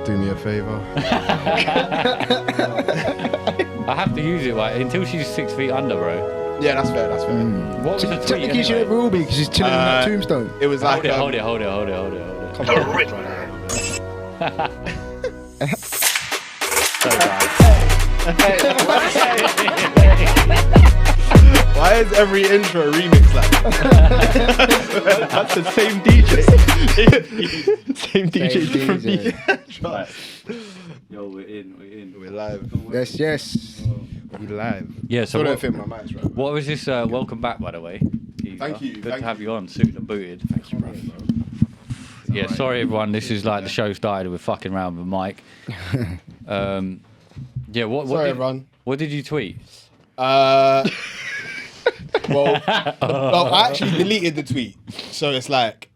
Oh, do me a favour. I have to use it like until she's 6 feet under, bro. Yeah, that's fair. What was the tweet Technically, she never will be because she's chilling in that tombstone. It was like Hold it. So bad. Why is every intro remix like that? That's the same DJ. Same DJ, different beat. Right. Yo, we're in. We're live. Yes. We live. Yeah, so Still don't fit my mics, right? what was this? Welcome back, by the way. Eva. Thank you. Good to have you on, suited and booted. Thank you, bro. Yeah, sorry everyone. This is like the show started with fucking around with Mike. Yeah, Sorry, everyone. What did you tweet? Well, I actually deleted the tweet, so it's like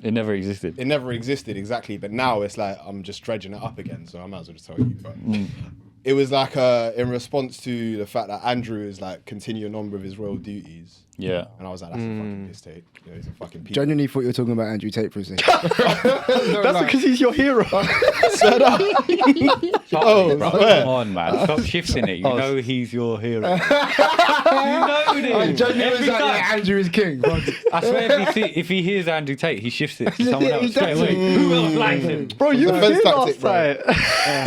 It never existed. it never existed exactly. But now it's like I'm just dredging it up again, so I might as well just tell you. But it was like in response to the fact that Andrew is like continuing on with his royal duties. Yeah. And I was like, that's a fucking piss take. You know, he's a fucking piece. Genuinely thought you were talking about Andrew Tate for a second. That's because he's your hero. Shut up. Oh, bro, swear. come on, man. Stop shifting it. You know he's your hero. You know I this. genuinely was Every like, time. yeah, Andrew is king. I swear, if he hears Andrew Tate, he shifts it to someone Yeah, else he straight does. away. Who else likes him? Bro, you was Defense here last tactic,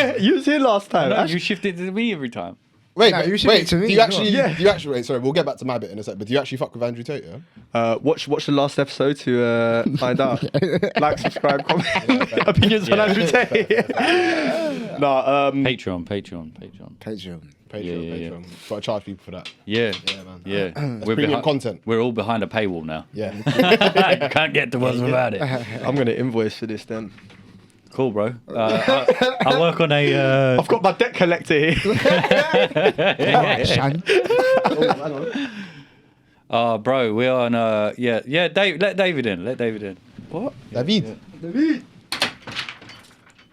time. You was here last time. No, you shift it to me every time. Wait, Nah, but- you should wait. get to me Do you as actually? well. Yeah. Do you actually? Wait, sorry, we'll get back to my bit in a sec. But do you actually fuck with Andrew Tate? Yeah. Watch the last episode to find out. Like, subscribe, comment. Opinions on Andrew Tate. No, Patreon. Patreon. Patreon. Got to charge people for that. Yeah. Yeah, man. Yeah. Premium content. We're all behind a paywall now. Yeah. You can't get to us without it. I'm gonna invoice for this then. Cool, bro. I work on a. I've got my debt collector here. Bro, we're on. Yeah. Dave, let David in. What? David.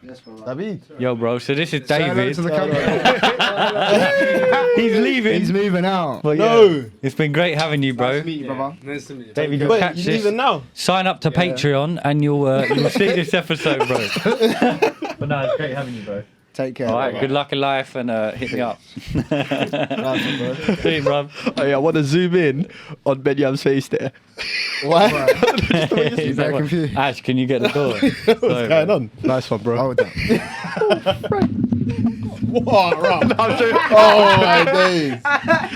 Yes, bro. David. Yo, bro. So this is Say hello David. to the camera. He's leaving. He's moving out. But No. yeah, it's been great having you, bro. Nice to meet you, brother. Nice to meet you. David, you'll Wait, catch you this. leaving now? Sign up to Patreon and you'll see this episode, bro. But no, it's great having you, bro. Take care. All right, brother. good luck in life and hit me up. Nice, See you, bro. Oh yeah, I want to zoom in on Benyam's face there. What? He's very confused. Ash, can you get the door? What's going on? Nice one, bro. Hold up. What? Right. Oh my days.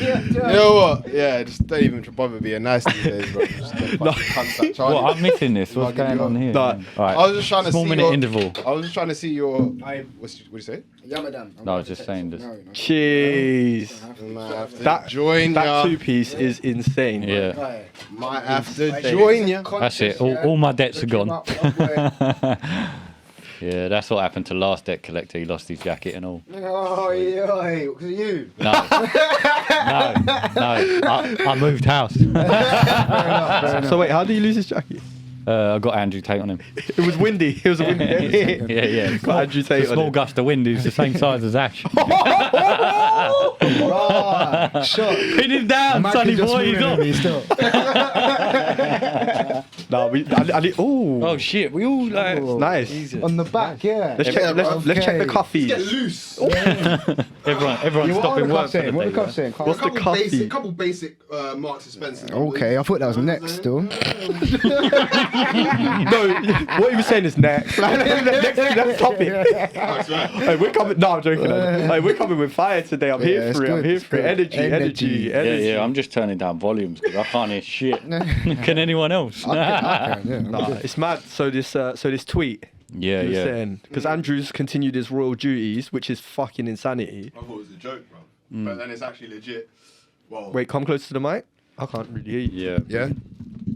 You know what? Yeah, just don't even bother being nice these days, bro. Just get fucking cunts that Charlie. What? I'm missing this. What's I'll give going you on one. here? No. All right. I was just trying to Small see minute your, interval. I was just trying to see your. What'd you say? Yamadan. No, I was just saying this. Jeez. Might have to That join that ya. two-piece is insane. Yeah, Might have to join ya. that's it. All my debts are gone. Yeah, that's what happened to last debt collector. He lost his jacket and all. Oh, yeah, because of you. No, I moved house. So wait, how did you lose his jacket? I got Andrew Tate on him. It was windy. It was a windy day. Yeah. Got Andrew Tate It's a on small it. gust of wind. He's the same size as Ash. Right. Shot. Pin him down, Mike sonny is just boy. He's moving up. me still. No, Oh shit, we all like. nice. Jesus. On the back, yeah. Let's check. Let's check the cuffs. Get loose. Everyone's stopping work for the What are the day. cuffs saying? What's the cuffy? Couple basic Marks and Spencer. Okay, I thought that was next still. No, what he was saying is next. Next topic. Hey, we're coming. No, I'm joking. Hey, we're coming with fire today. I'm here it's for it. I'm good, here it's for it. good. Energy. Yeah. I'm just turning down volumes because I can't hear shit. Can anyone else? Nah, it's mad. So this tweet. Yeah. He was saying because Andrew's continued his royal duties, which is fucking insanity. I thought it was a joke, bro. But then it's actually legit. Well, Wait, come closer to the mic. I can't really hear you. Yeah. Yeah.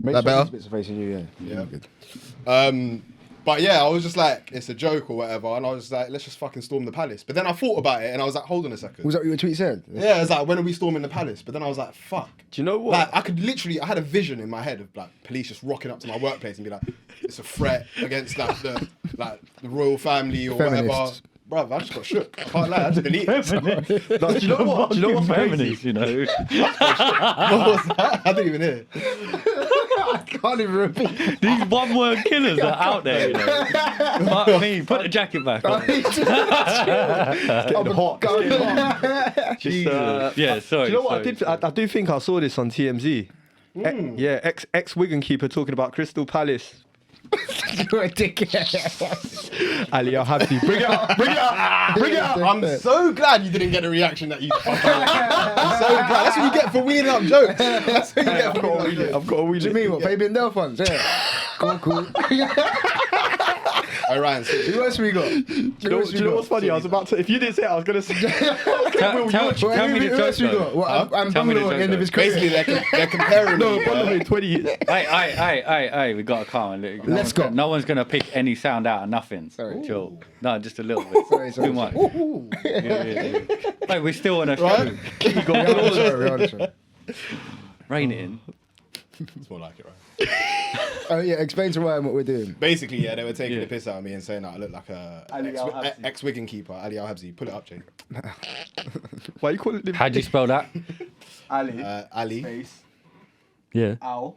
Make That better? Bits of facing you, yeah. Yeah. But yeah, I was just like, it's a joke or whatever, and I was just like, let's just fucking storm the palace. But then I thought about it, and I was like, hold on a second. Was that what your tweet said? Yeah, it's like, when are we storming the palace? But then I was like, fuck. Do you know what? Like, I could literally, I had a vision in my head of like police just rocking up to my workplace and be like, it's a threat against like the royal family or Feminists. whatever. Bruv, I just got shook. I can't lie, I just believed it. No, do you know what? Do you know what's crazy? Feminist, you know. What was that? I didn't even hear. Can't even repeat. These one-word killers are out there, you know. Fuck me, put the jacket back on. Getting hot. Yeah, sorry. Do you know what sorry. I do think I saw this on TMZ. Yeah, ex-Wigan keeper talking about Crystal Palace. You're a dickhead. Ali, I'll have you. Bring it up. I'm so glad you didn't get the reaction that you fucking I'm so glad. That's what you get for wheeling up jokes. That's what you get for wheeling up jokes. I've got a wheelie. What do you mean? What, Fabian Delphons? Yeah. Cool. All right, so Who else we got? Do you know what's funny? I was about to. If you didn't say it, I was gonna say. Tell me the Who else we joke, got? What, I'm Tell me the Bungalow at the end of his joke, career. basically they're comparing No, me. probably 20 years. Hey, we got to calm. Let's go. No one's going to pick any sound out of nothing. Sorry. Chill. No, just a little bit. Sorry. Too much. Yeah. Wait, we're still on a show. Right? We're on the show. Rein it in. It's more like it, right? Oh yeah, explain to Ryan what we're doing. Basically, yeah, they were taking Yeah. the piss out of me and saying that I look like a Ali Al-Habsi. ex-Wigan keeper, Ali Al-Habsi. Pull it up, Jake. Why you calling him? How'd you spell that? Ali. Ali. Face. Yeah. Al.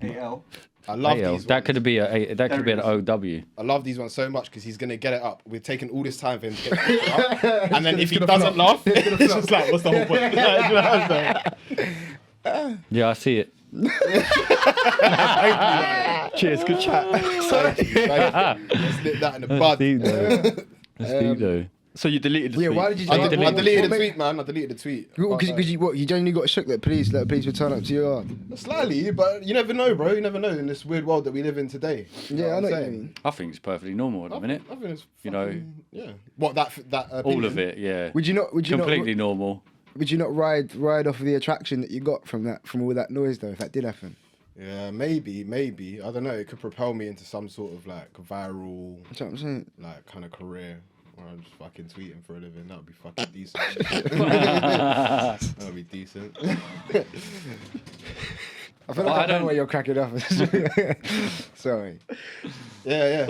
A-L. I love AL. these That ones. could be that could be an OW. I love these ones so much because he's gonna get it up. We've taken all this time for him to get it up, and then if he doesn't laugh, it's just like, what's the whole point? You know what I'm saying? Yeah, I see it. Cheers, good chat. Thank you. Let's nip that in the bud. Deep though. So you deleted the Yeah, tweet? why did you? I what- deleted what the made- tweet, man. I deleted the tweet. Because you genuinely got shook that police would turn up to your yard. Slightly, but you never know, bro. You never know in this weird world that we live in today. You Yeah, I what know I'm what you saying? mean. I think it's perfectly normal at the minute. I think it's You know, fucking- yeah. What that All of it, yeah. Would you not? Completely normal. Would you not ride off of the attraction that you got from all that noise though? If that did happen. Yeah, maybe. I don't know. It could propel me into some sort of like viral, That's what I'm saying. like kind of career where I'm just fucking tweeting for a living. That would be fucking decent. That would be decent. I feel Well, like I I know don't- why you're cracking up. Sorry. Yeah.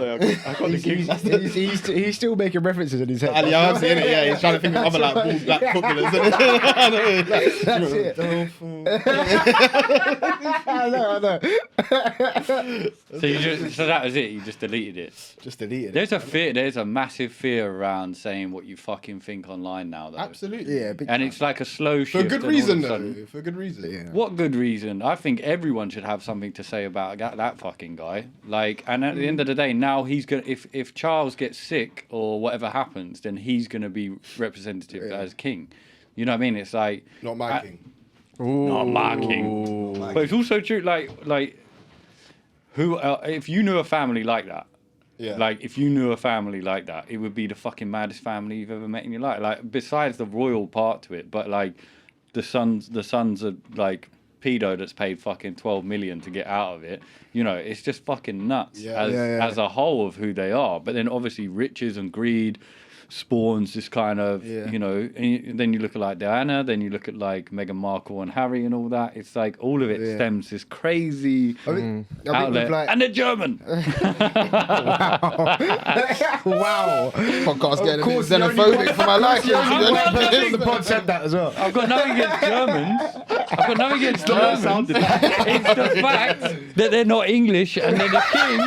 I got the gigs. He's still making references in his head. Ali Al-Habsi, innit? Yeah, he's trying to think of other like bald black footballers. Innit? That's it. I know. So that was it. You just deleted it. Just deleted it. There's a fear. There's a massive fear around saying what you fucking think online now, though. Absolutely. Yeah, big And it's like a slow For shift. good and all reason, of a though. sudden- For good reason. Yeah. What good reason? I think everyone should have something to say about that fucking guy. Like, and at the end of the day, now he's gonna. If Charles gets sick or whatever happens, then he's gonna be representative as king. You know what I mean? It's like Not my king. not my king, but it's also true. Like, who? If you knew a family like that. Yeah. Like, if you knew a family like that, it would be the fucking maddest family you've ever met in your life. Like, besides the royal part to it, but like, the sons are like pedo that's paid fucking 12 million to get out of it. You know, it's just fucking nuts as a whole of who they are. But then obviously riches and greed spawns this kind of, you know, and then you look at like Diana, then you look at like Meghan Markle and Harry and all that. It's like all of it stems this crazy outlet. like- And they're German. Wow. Podcast getting a bit course, the only xenophobic for my life. The pod said that as well. I've got nothing against Germans. I've got nothing against Germans. It's the fact that they're not English and they're the king.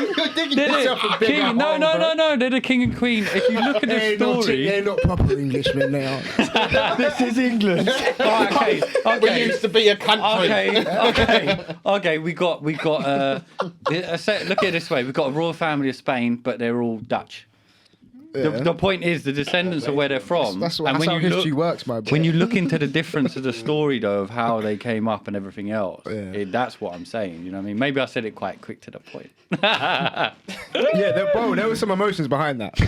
They're the king. No. They're the king and queen. If you look at the story. They're not proper Englishmen, they are. This is England. Okay. We used to be a country. Okay. We got. Look at it this way. We've got a royal family of Spain, but they're all Dutch. The point is, the descendants are where they're from. That's and how history works, my boy. when you look into the difference of the story, though, of how they came up and everything else, that's what I'm saying. You know what I mean? Maybe I said it quite quick to the point. Yeah, there were some emotions behind that.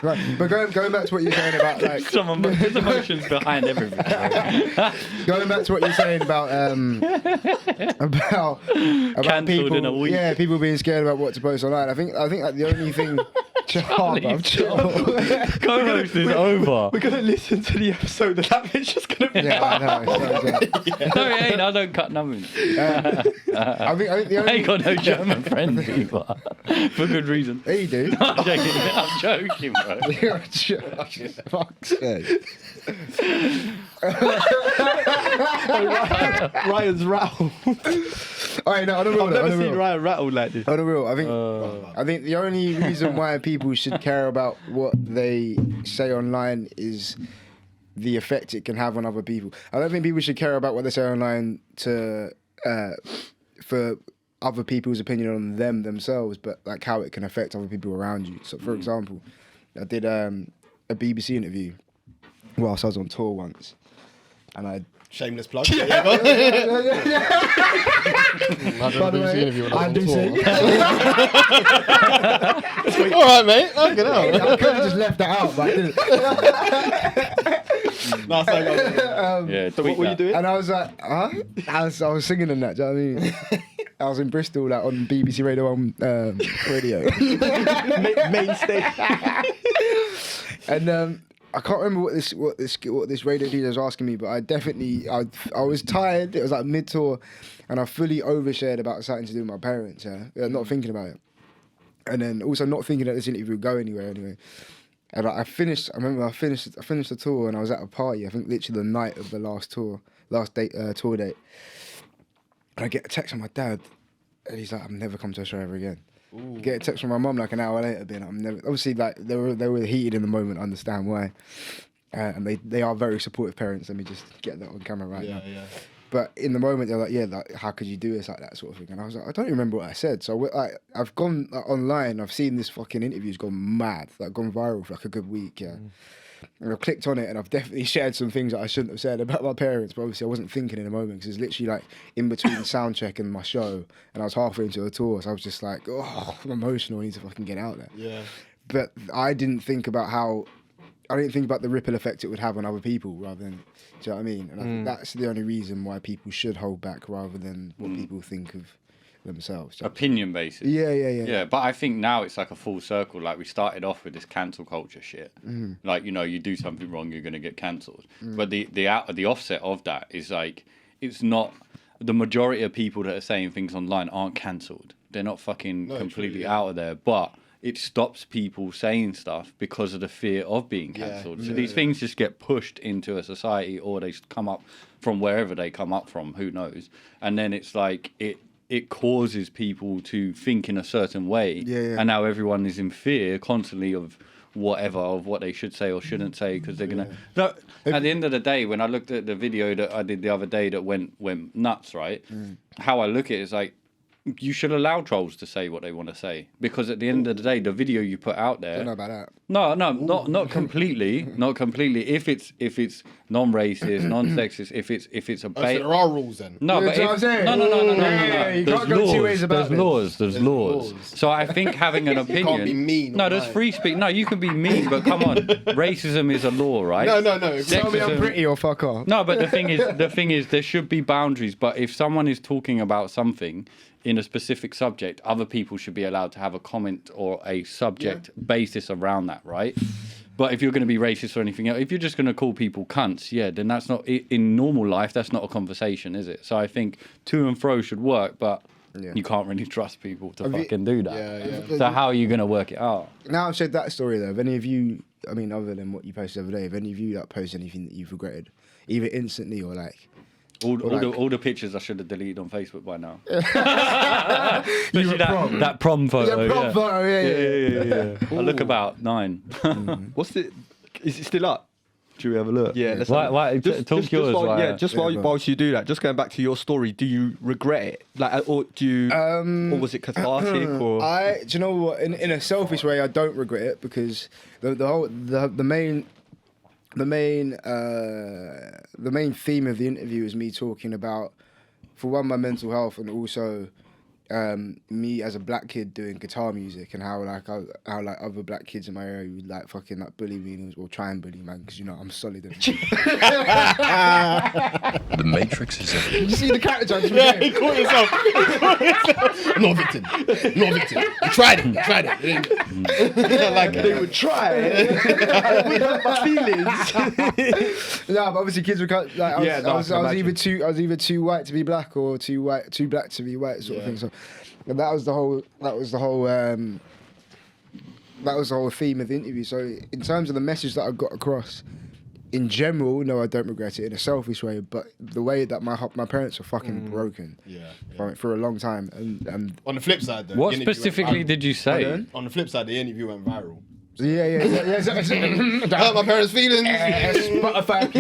Right, but going back to what you're saying about like There's emotions behind everything. Right? going back to what you're saying about Cancelled people, in a week. yeah, people being scared about what to post online. I think like the only thing Co-host is over. We're gonna listen to the episode and that bit's just gonna be. Yeah, I know. No, it ain't. I don't cut nothing. I think the I only. ain't got no German friends either. For good reason. Hey, you do. I'm joking, bro. You're a joke. Fuck's sake. Ryan's rattled. Alright, no, I don't know. I've never seen Ryan rattled like this. On the real, I think the only reason why people should care about what they say online is the effect it can have on other people. I don't think people should care about what they say online for other people's opinion on themselves, but like how it can affect other people around you. So, for example, I did a BBC interview whilst I was on tour once, and I. Shameless plug. By the way, I do say. All right, mate. I'll get out. I could have just left that out, but I didn't. Yeah, So what were you doing? And I was like, huh? I was singing in that, do you know what I mean? I was in Bristol, like on BBC Radio 1 radio. Main stage. And I can't remember what this radio DJ was asking me, but I was tired. It was like mid-tour, and I fully overshared about something to do with my parents. Not thinking about it, and then also not thinking that this interview would go anywhere anyway. And I finished the tour, and I was at a party. I think literally the night of the tour date. And I get a text from my dad, and he's like, "I've never come to a show ever again." Ooh. Get a text from my mum like an hour later, being I'm never. Obviously, like they were heated in the moment. I understand why, and they are very supportive parents. Let me just get that on camera right now. Yeah. But in the moment, they're like, "Yeah, like how could you do this like that sort of thing?" And I was like, "I don't even remember what I said." So I've gone online. I've seen this fucking interview's gone mad, like gone viral for like a good week. Yeah. And I've clicked on it, and I've definitely shared some things that I shouldn't have said about my parents, but obviously I wasn't thinking in the moment because it's literally like in between sound check and my show, and I was halfway into a tour, so I was just like, oh, I'm emotional, I need to fucking get out there. Yeah. But I didn't think about the ripple effect it would have on other people rather than, do you know what I mean? And I think that's the only reason why people should hold back rather than what people think of themselves. Opinion basis. Yeah. Yeah, but I think now it's like a full circle. Like we started off with this cancel culture shit. Like, you do something wrong, you're gonna get cancelled. But the offset of that is like it's not the majority of people that are saying things online aren't cancelled. They're not fucking completely out of there. But it stops people saying stuff because of the fear of being cancelled. So these things just get pushed into a society, or they come up from wherever they come up from, who knows? And then it's like it causes people to think in a certain way, and now everyone is in fear constantly of what they should say or shouldn't say because they're gonna. No, at the end of the day, when I looked at the video that I did the other day that went nuts, right? How I look at it is like, you should allow trolls to say what they want to say because at the end of the day, the video you put out there. I don't know about that. No, not completely, not completely. If it's non-racist, non-sexist, if it's a bait. So there are rules then. No, but no. You can't go two ways about There's laws. So I think having an opinion. You can't be mean. No, there's free speech. No, you can be mean, but come on, racism is a law, right? No. Tell me I'm pretty or fuck off. No, but the thing is, there should be boundaries. But if someone is talking about something in a specific subject, other people should be allowed to have a comment or a subject basis around that, right? But if you're going to be racist or anything else, if you're just going to call people cunts, then that's not, in normal life, that's not a conversation, is it? So I think to and fro should work, but you can't really trust people to fucking do that. So how are you going to work it out? Now I've said that story though, have any of you, I mean, other than what you posted the other day, have any of you posted anything that you've regretted, either instantly or like... All the pictures I should have deleted on Facebook by now. Especially that prom photo. Photo, yeah. I look about 9. Is it still up? Should we have a look? Yeah, let's talk yours. Whilst you do that, just going back to your story, do you regret it? Like, or do you, or was it cathartic? Or do you know what? In a selfish way, I don't regret it because the main theme of the interview is me talking about, for one, my mental health, and also me as a black kid doing guitar music, and how other black kids in my area would like fucking like bully me or try and bully me, man, because I'm solid. The Matrix is Did you see the character judge? He caught himself. I'm not a victim. You tried it. Like They would try. I would hurt my feelings. No, but obviously kids were like I was I can either too white to be black or too black to be white sort of thing. So, and that was the whole theme of the interview. So in terms of the message that I got across, in general, no, I don't regret it in a selfish way, but the way that my parents were fucking broken for a long time. And on the flip side, though, What the interview specifically went viral. did you say? On the flip side, the interview went viral. yeah. Hurt my parents' feelings. Spotify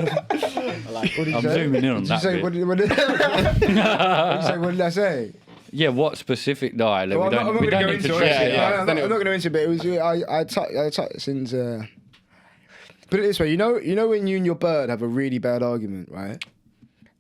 I'm zooming in on that bit. What did I say? Yeah, what specific dialect? Well, we don't need to trace it. yeah. I'm not going to go into it, but it was I touched since. Put it this way, you know when you and your bird have a really bad argument, right?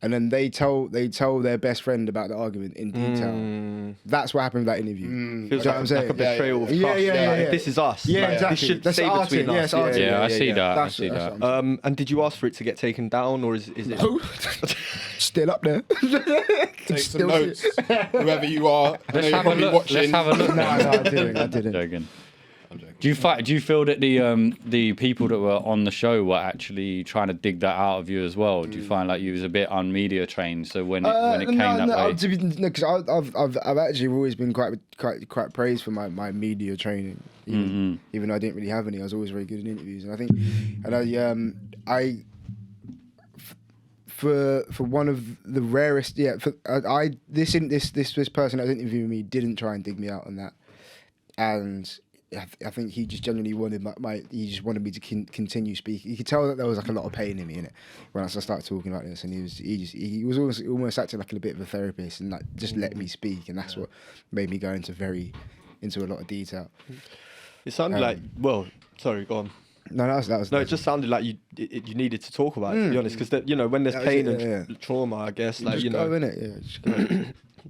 And then they tell their best friend about the argument in detail. That's what happened with that interview. Feels You know what I'm saying? like a betrayal of Yeah, trust. yeah. Like, this is us. Yeah, Like, exactly. This should That's stay arting, between yeah, us. it's arting. Yeah, I see that. That's what And did you ask for it to get taken down, or is it? No. Still up there. Take some notes, whoever you are. I know Let's you're have a probably look. watching. Let's have a look. No, I didn't. Joking. I'm joking. Do you feel that the people that were on the show were actually trying to dig that out of you as well? Do you find like you was a bit unmedia trained? So when it came that way, because I've actually always been quite praised for my media training, even though I didn't really have any. I was always very good in interviews, and I think, for one of the rarest, this person that was interviewing me didn't try and dig me out on that, and I think he just genuinely wanted he just wanted me to continue speaking. You could tell that there was like a lot of pain in me in it when I started talking about this, and he was almost acting like a bit of a therapist and like just let me speak, and that's what made me go into a lot of detail. It sounded like sorry, go on. No, that was. No, it just sounded like you needed to talk about it, to be honest, because when there's pain and trauma, I guess, like just go in it, yeah. Just go.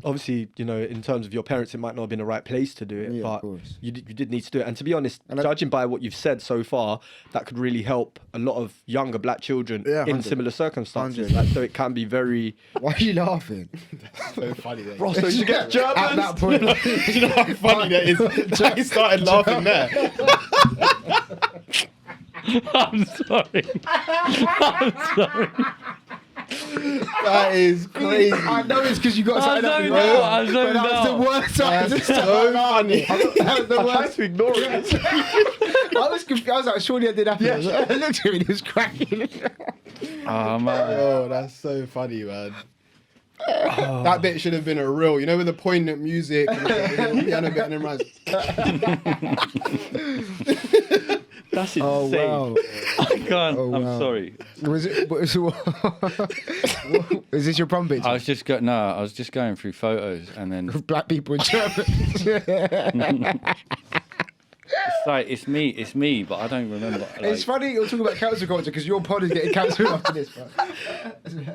Obviously, in terms of your parents, it might not have been the right place to do it, but you did need to do it. And to be honest, judging by what you've said so far, that could really help a lot of younger black children in similar circumstances. 100. So it can be very. Why are you laughing? That's so funny. That Bro, so you get Germans. At that point, you know how funny that is? Jackie started laughing there. I'm sorry. That is crazy. I know it's because you got I something zoned out. up. I zoned That was the out. worst time. That's so funny. That was the I tried worst. to ignore it. I was confused. I was like, surely I did happen. I looked at him and he was cracking. Oh man. Oh, that's so funny, man. That bit should have been a reel, with the poignant music and the piano bit and then runs. That's insane. Oh wow! I can't. Oh, I'm wow. sorry. Was it? Is this your prom picture? I was just going through photos and then Of black people in Germany. it's like it's me, but I don't remember. Like, It's funny you're talking about cancel culture because your pod is getting cancelled after this. Bro. It's not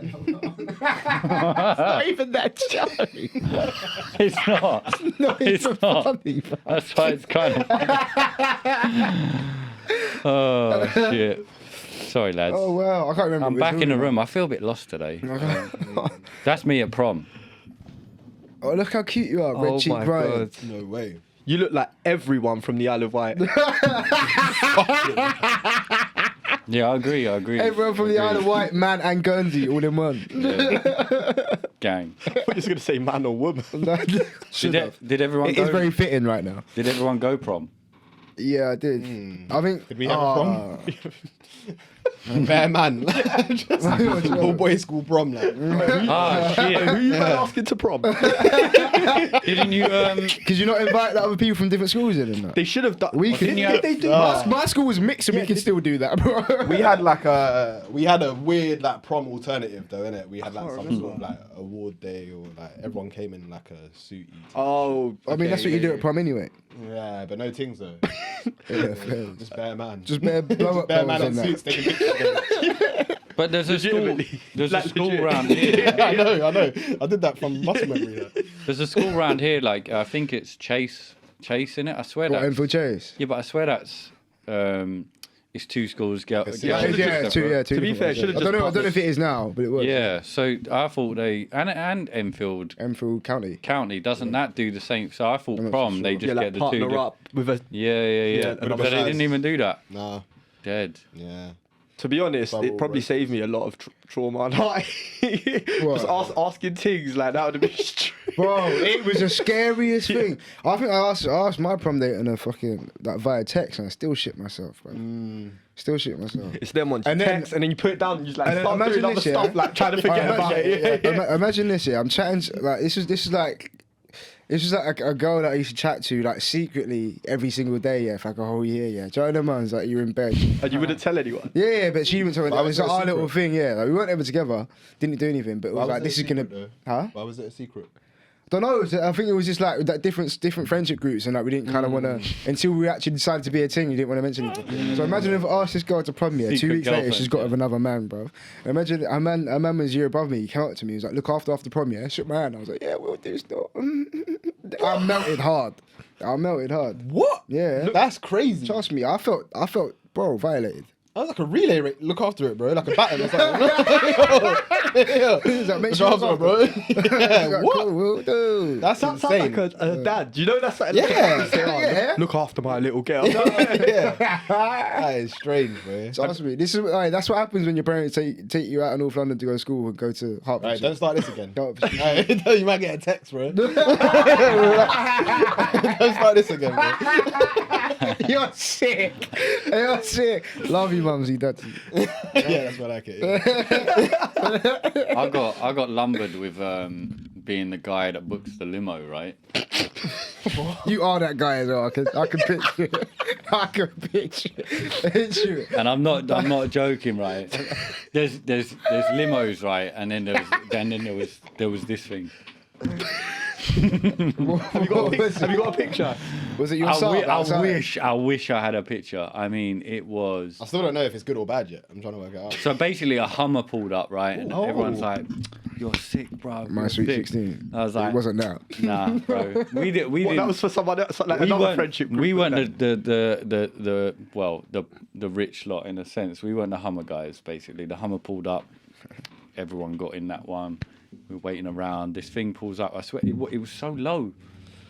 even that funny. It's not. Not It's even not. funny. Bro. That's why it's kind of. Oh shit! Sorry, lads. Oh wow! I can't remember. I'm what we were back in the talking room. I feel a bit lost today. about. That's me at prom. Oh look how cute you are, red cheek my Brian. God. No way. You look like everyone from the Isle of Wight. Yeah, I agree. Everyone from the Isle of Wight, man and Guernsey, all in one. Gang. You're just gonna say man or woman. Did everyone It go? is very fitting right now. Did everyone go prom? Yeah, I did. I think. Did we have a prom? Bear man. Just all boys school prom. Like. Ah shit! Who you asking to prom? Didn't you Because you're not inviting other people from different schools in and that. They should have done. We didn't could. you have- They do. My school was mixed, and we could still do that, bro. We had a weird like prom alternative though, innit? We had like some sort of like award day or like everyone came in like a suit. Oh, I mean, that's what you do at prom anyway. Yeah, but no things though. Yeah, fair. Just bare man. Just bare blow up bare bells man and on that. suits taking pictures. Together. But there's a school. Legitimately. There's Like, a school legit. round here. I know. I did that from muscle memory. Though. There's a school round here. Like I think it's Chase in it. I swear What, that. Enfield Chase? Yeah, but I swear that's It's two schools. Two Two To be different fair, ones, should've yeah. just I don't know if it is now, but it was. Yeah, so I thought and Enfield County. doesn't that do the same? So I thought I'm not prom sure. they just like get the partner two. up with a. Yeah. but But they didn't even do that. Nah. Dead. Yeah. To be honest, Bubble it probably burst. saved me a lot of trauma. Like, just asking things like that would have been. Bro, it was the scariest thing. I think I asked my prom date on a fucking via text, and I still shit myself, bro. Still shit myself. It's them ones. You And then- text and then you put it down and you just like And then start doing other stuff, like trying to forget about it. Imagine this, yeah. I'm chatting like this is like a girl that I used to chat to like secretly every single day, yeah, for like a whole year, yeah. Do you know what I mean? Like you're in bed. And you wouldn't tell anyone. Yeah, but she wouldn't tell me. Why It was was it a like our little secret? thing, yeah. Like, we weren't ever together, didn't do anything, but it was Why like was this it is a gonna, secret, huh? Why was it a secret? Don't know. I think it was just like that different friendship groups, and like we didn't kind of want to until we actually decided to be a thing. You didn't want to mention it. So imagine if I asked this girl to prom me. 2 Secret weeks later, girlfriend, she's got yeah. with another man, bro. Imagine a man was a year above me. He came up to me. He was like, "Look after prom, yeah." Shook my hand. I was like, "Yeah, we'll do stuff." I melted hard. What? Yeah, That's crazy. trust me. I felt, bro, violated. I was like a relay rate. Look after it, bro. Like a baton or something. He's like, make Look sure after it, bro. Yeah, Like, what? cool, we'll do. That's That sounds insane. like a dad. Do you know that's like Yeah. look after my little girl. Yeah. That is strange, bro. Trust me. This is that's what happens when your parents take you out of North London to go to school and go to Hertfordshire. Right, don't start this again. Don't- Right, you might get a text, bro. Don't start this again, bro. You're sick. You're sick. Love you, mumsy, daddy. Yeah, that's what I like it. Yeah. I got lumbered with being the guy that books the limo, right? You are that guy as well. I can picture it. I can picture it. And I'm not joking, right? There's limos, right? And then there was this thing. Have you got a picture? Was it your I son? wish I had a picture. I mean, it was. I still don't know if it's good or bad yet. I'm trying to work it out. So basically, a Hummer pulled up, right? And everyone's like, "You're sick, bro." My you're sweet sick." 16. I was like, It wasn't that. "Nah, bro. We What, didn't." that was for someone else, like another friendship group. We weren't like the rich lot in a sense. We weren't the Hummer guys. Basically, the Hummer pulled up. Everyone got in that one. We were waiting around. This thing pulls up. I swear, it was so low,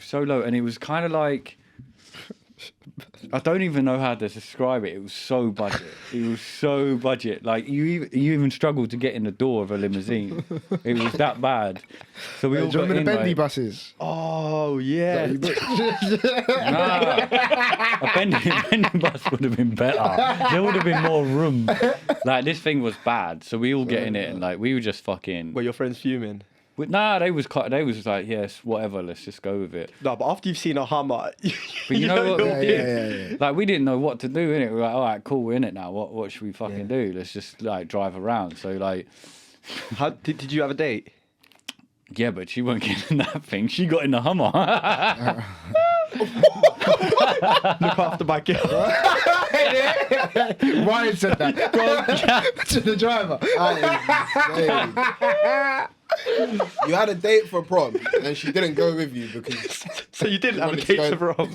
and it was kind of like. I don't even know how to describe it. It was so budget. Like you even struggled to get in the door of a limousine. It was that bad. So we all Do you got remember in, the Bentley right? buses? Oh yeah. Nah, a Benyam bus would have been better. There would have been more room. Like this thing was bad, so we all get in it and like we were just fucking. Were your friends fuming? Nah, they was like, yes, whatever, let's just go with it. No, but after you've seen a Hummer, But you know what we Yeah, did? yeah. Like we didn't know what to do in it. We were like, all right, cool, we're in it now. What should we fucking do? Let's just like drive around. So like, How, did you have a date? yeah, but she wasn't getting in that thing. She got in the Hummer. Look after my girl. Ryan said that. Go to the driver. You had a date for prom and she didn't go with you because So you didn't have a wanted to date go- for prom.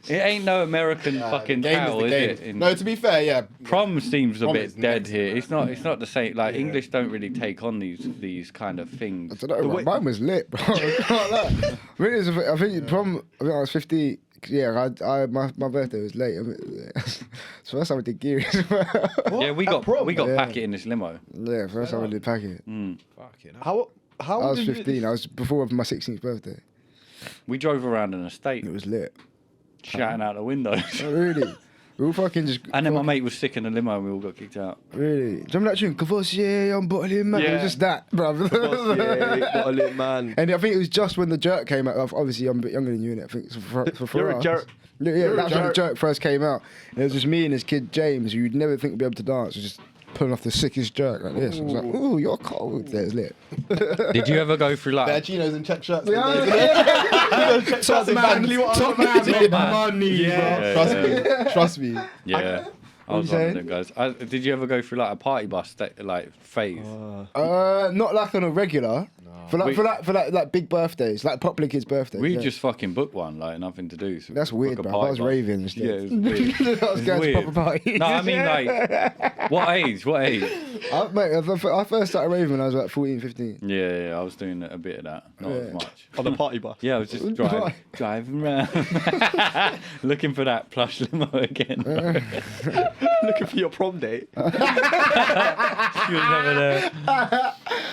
It ain't no American fucking game tale, is is the it? game. No, to be fair, yeah. Prom seems a Prom bit is dead next. here. It's not the same. Like English don't really take on these kind of things. I don't know, bro. Mine was lit, bro. I can't lie. I think prom. I think I was 50. Yeah, my birthday was late. So first time I did gear as well. Yeah, we got Yeah. packet in this limo. Yeah, first time I did packet. How I was 15. I was before my 16th birthday. We drove around an estate, It was lit. shouting out the windows. Oh, really? We all fucking just. And then my mate was sick in the limo and we all got kicked out. Really? Do you remember that tune? Cavossier, I'm bottling, man. It Yeah. was just that, bro. What a lit man. And I think it was just when the jerk came out. Obviously, I'm a bit younger than you, innit? I think for You're a us. jerk. Yeah, You're a that's when the jerk. jerk first came out. And it was just me and this kid James, who you'd never think would be able to dance, was just pulling off the sickest jerk like this. I was like, ooh, you're cold. That was lit. Did you ever go through Bare like? chinos and check shirts. Top man, top man made money, Yeah, Trust me. Yeah. I was you one of saying? them guys. Did you ever go through like a party bus like phase? bro. Not like on a regular. For like big birthdays, like popular kids' birthdays. We just fucking booked one, like nothing to do. So that's weird, bro. I was raving instead. Yeah, it was weird. I was going to proper parties. No, I mean like, what age? I first started raving when I was like 14, 15. Yeah, I was doing a bit of that, not as much. On the party bus. Yeah, I was just driving around, looking for that plush limo again. Looking for your prom date. She was never there.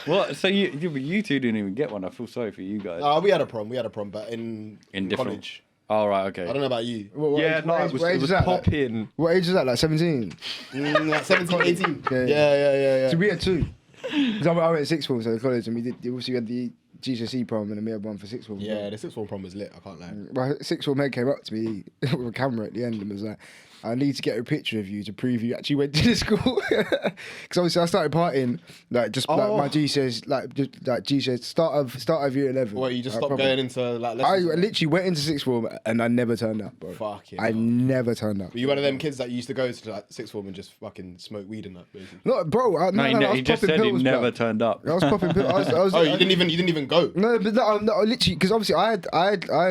What? So you two didn't even get one. I feel sorry for you guys. We had a prom, but in college. college. Oh, right, okay. I don't know about you. It was popping. What age is that? Like 17? Like 17, 18. Yeah. So we had two. Because I went to sixth form, so college, and we had the GCSE prom, and then we had one for sixth form. Yeah, the sixth form prom was lit, I can't lie. My sixth form head came up to me with a camera at the end and was like, I need to get a picture of you to prove you actually went to the school. Because obviously I started partying, like my GCSE, GCSE, start of year 11. Well, you just stopped going into like lessons? I literally went into sixth form and I never turned up, bro. I never turned up. Were you one of them kids that used to go to like sixth form and just fucking smoke weed and that, basically? No, bro. He just said he never turned up. I was popping pills. You didn't even go? No, but no, literally, because obviously I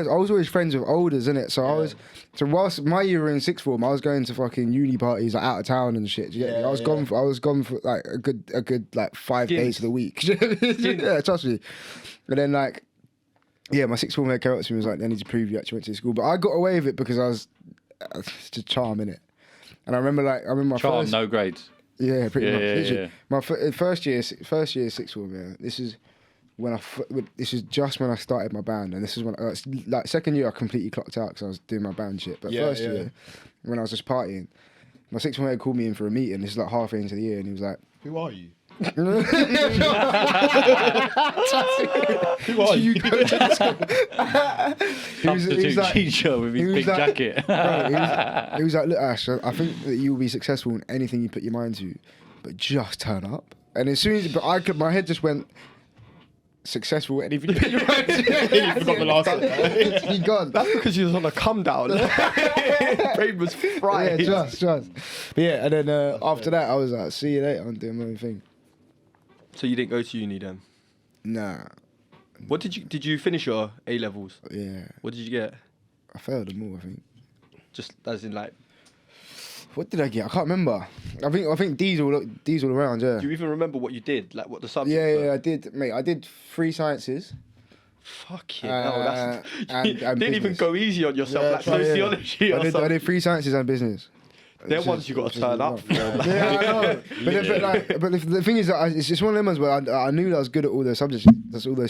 was always friends with olders, innit? So whilst my year in sixth form, I was going to fucking uni parties like, out of town and shit. I was gone for like a good like 5 days of the week. Yeah, trust me. And then like, yeah, my sixth form head came up to me and was like, I need to prove you actually went to school. But I got away with it because I was just charm, innit? And I remember my charm, first... no grades. Yeah, pretty much. Yeah. My first year sixth form, yeah. This is just when I started my band, and this is when like second year I completely clocked out because I was doing my band shit. But first year, when I was just partying, my sixth form head called me in for a meeting. This is like halfway into the year, and he was like, "Who are you?" Who are you? Substitute teacher with his big jacket. He was like, look, Ash, I think that you'll be successful in anything you put your mind to, but just turn up. And as soon as my head just went, successful at anything you put your mind to. You forgot the last one. He gone. That's because you was on a come down. Brain was fried. Yeah, just. But yeah, and then after that, I was like, see you later. I'm doing my own thing. So you didn't go to uni then? Nah. What did you finish your A levels? Yeah. What did you get? I failed them all, I think. Just as in like. What did I get? I can't remember. I think D's all around. Yeah. Do you even remember what you did? Like what the subjects were? Yeah, I did, mate. I did 3 sciences. Fucking hell, and didn't even go easy on yourself, like sociology or something. I did 3 sciences and business. They're ones you got to turn up for. Yeah, I know. But the thing is that it's just one of them ones where I knew that I was good at all those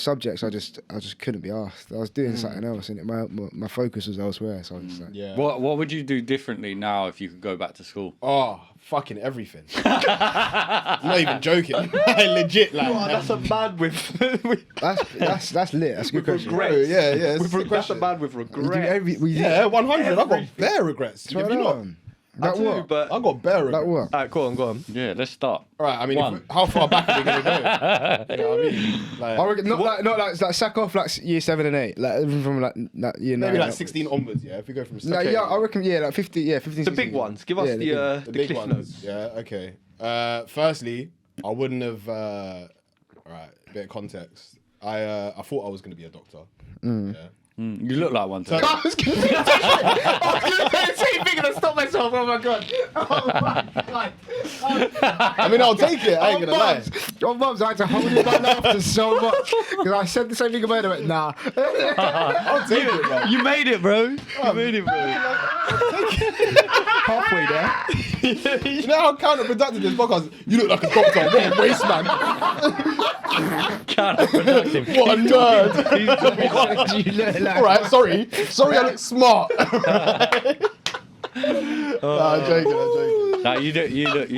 subjects. I just couldn't be asked. I was doing something else, and my focus was elsewhere. So I was just like, yeah. What would you do differently now if you could go back to school? Oh, fucking everything. I'm not even joking. Legit, like. Oh, that's a man with. that's lit. That's a good question. Regrets. Yeah. That's a man with regrets. Yeah, 100. I've got bare regrets. Have you not? Like what? But I got bare regrets. Like what? Alright, go on. Yeah, let's start. Alright, I mean, how far back are we going to go? You know what I mean? Like, I reckon not like sack off like year 7 and 8, like even from like year 9. Maybe like 16 onwards, yeah. If we go from. No, yeah, I reckon like 15, 15. The big ones. Give us the big cliff ones. notes. Yeah, okay. Firstly, I wouldn't have. Alright, bit of context. I thought I was going to be a doctor. Yeah. You look like one. I was going to say the same thing and I stopped myself. Oh my god. I mean, I'll take it. I ain't gonna lie. Your mums, I had to hold in my laughter so much because I said the same thing about it. I went, nah. I'll take it, man. You made it, bro. You made it, bro. Halfway there. You know how counterproductive this podcast? You look like a doctor. What a waste, man. Counterproductive. What a nerd. You look like... All right, sorry, I look smart. I'm joking. Nah, you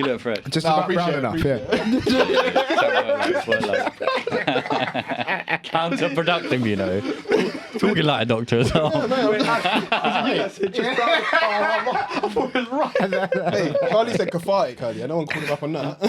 look fresh. Just about brown enough, yeah. Counterproductive, you know. Talking like a doctor as well. I thought it was right. Hey, Carly said cathartic earlier. No one called him up on that.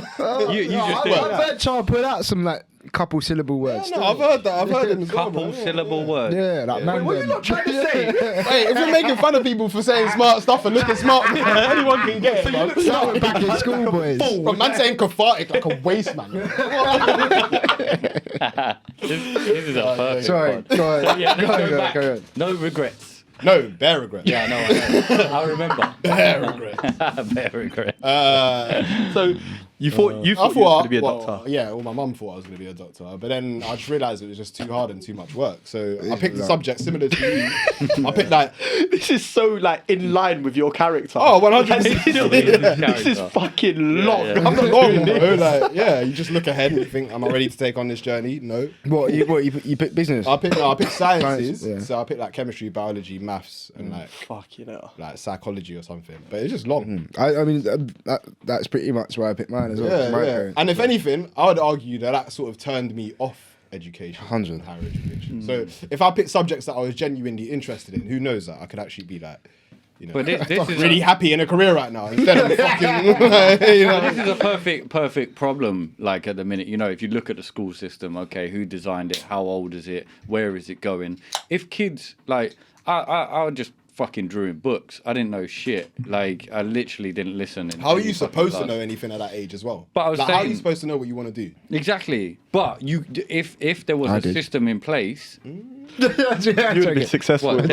You just did. I bet Charles put out some like couple syllable words. No, I've heard that. I've heard them as well, Couple bro. syllable words. Yeah, like man. What are you not trying to say? Hey, if you're making fun of people for saying smart stuff and looking smart, anyone can get it, bro. Started back in school, boys. From man saying cathartic like a waste man. This is a perfect Sorry, one. go on. Yeah, let's go Go back. on. No regrets. No, bare regret. Yeah, no, I remember. Bare regret. Bare regret. So you thought I you were going to be a doctor. Yeah, well, my mum thought I was going to be a doctor, but then I just realised it was just too hard and too much work. So I picked a subject similar to you. I picked like, This is so like in line with your character. oh, 100%. This is fucking long. Yeah. I'm not long, bro. Like, yeah, you just look ahead and you think, am I ready to take on this journey? No. What you pick business? I picked sciences. Science, yeah. So I picked like chemistry, biology, maths, and Fuck, you know. like psychology or something. But it's just long. I mean that's pretty much where I picked mine as well. Yeah, My yeah. parents. And if anything, I would argue that sort of turned me off education. 100. and higher education. So if I picked subjects that I was genuinely interested in, who knows that I could actually be like, you know, But this is really happy in a career right now instead of fucking, you know. This is a perfect problem. Like at the minute, you know, if you look at the school system, okay, who designed it? How old is it? Where is it going? If kids like, I just fucking drew in books. I didn't know shit. Like I literally didn't listen. How are you supposed to know anything at that age as well? But I was like, how are saying- you supposed to know what you want to do? Exactly. But if there was I a did. system in place, You would have been successful. what,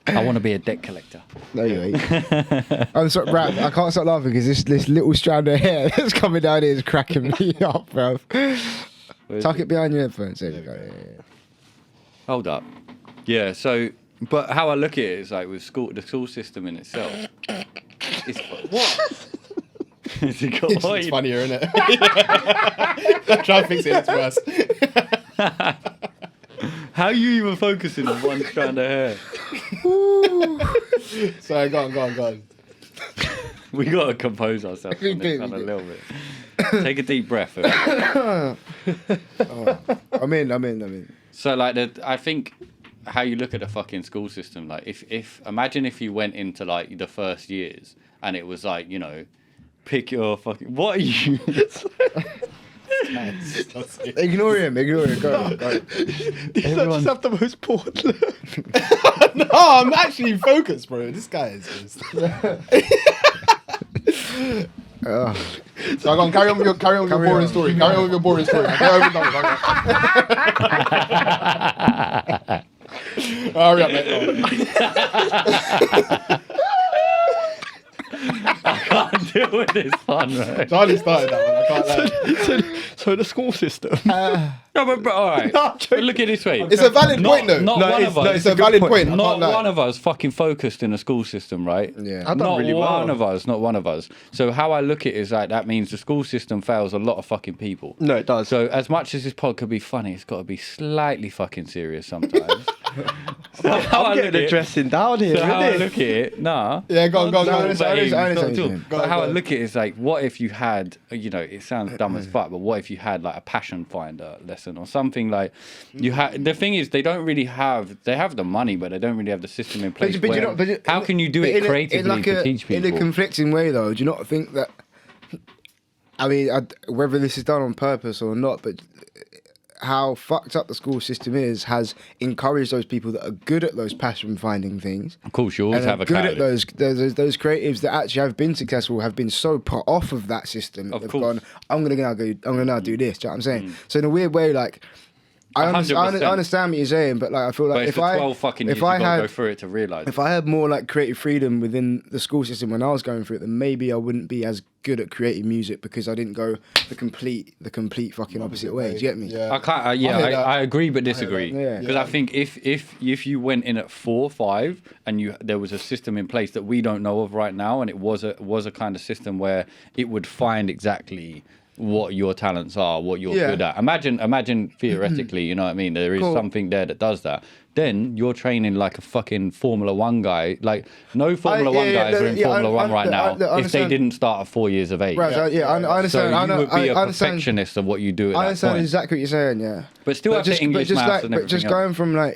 I want to be a debt collector. No, you ain't. I'm sorry, Brad. I can't stop laughing because this little strand of hair that's coming down here is cracking me up, bro. Tuck it behind your headphones. There we go. Yeah. Hold up. Yeah. So, but how I look at it is like with the school system in itself. It's what? Is it got It's void? funnier, isn't it? Try and fix it, it's worse. How are you even focusing on one strand of hair? Sorry, go on. We gotta compose ourselves We on this do, one a we do. little bit. Take a deep breath. I'm in. So like I think how you look at the fucking school system, like if imagine if you went into like the first years and it was like, you know, pick your fucking what are you Ignore him. Go on. These are just have the most bored look. No, I'm actually focused, bro. This guy is just... So go on, carry on with your boring story. Carry on with your boring story. Hurry up, mate. I can't deal with this fun, right? Charlie started that one. I can't lie. So the school system. No, but all right. No, I'm But look at it this way. It's a valid point, though. Not No, one it's- of no, us. It's a valid point. I Not can't lie. one of us fucking focused in the school system, right? Yeah. I've done Not really well. one of us. Not one of us. So how I look at it is like that means the school system fails a lot of fucking people. No, it does. So as much as this pod could be funny, it's got to be slightly fucking serious sometimes. So how I I'm look getting at the it- dressing down here. So how I innit? look at it, nah. Yeah, go on. I understand what you're But saying. how I on. look at it is like, what if you had, you know, it sounds dumb as fuck, but what if you had like a passion finder lesson or something like you had? The thing is, they don't really have. They have the money, but they don't really have the system in place. But where- how can you do it creatively to teach people? In a conflicting way, though, do you not think that? I mean, whether this is done on purpose or not, but how fucked up the school system has encouraged those people that are good at those passion finding things. Of course, you always And have are a good catalyst. at those creatives that actually have been successful have been so put off of that system that Of they've course. gone, I'm gonna now do this. Do you know what I'm saying? So in a weird way, like I 100%. understand what you're saying, but like I feel like But it's if the I 12 fucking years if you I got to go had through it to realise. if I had more like creative freedom within the school system when I was going through it, then maybe I wouldn't be as good at creating music because I didn't go the complete fucking opposite way. Do you get me? Yeah. I can't. I hear that. I agree, but disagree. Yeah. Because I think if you went in at 4 or 5 and there was a system in place that we don't know of right now, and it was a kind of system where it would find exactly what your talents are, what you're Yeah. good at. Imagine theoretically, you know what I mean? There is Cool. something there that does that. Then you're training like a fucking Formula 1 guy. Like no Formula 1 guys are in Formula 1 right now if they understand. didn't start at 4 years of age. Right, I understand. So I you know, would be a I understand. perfectionist of what you do at I that understand point. exactly what you're saying. Yeah, But still have the English, maths, and everything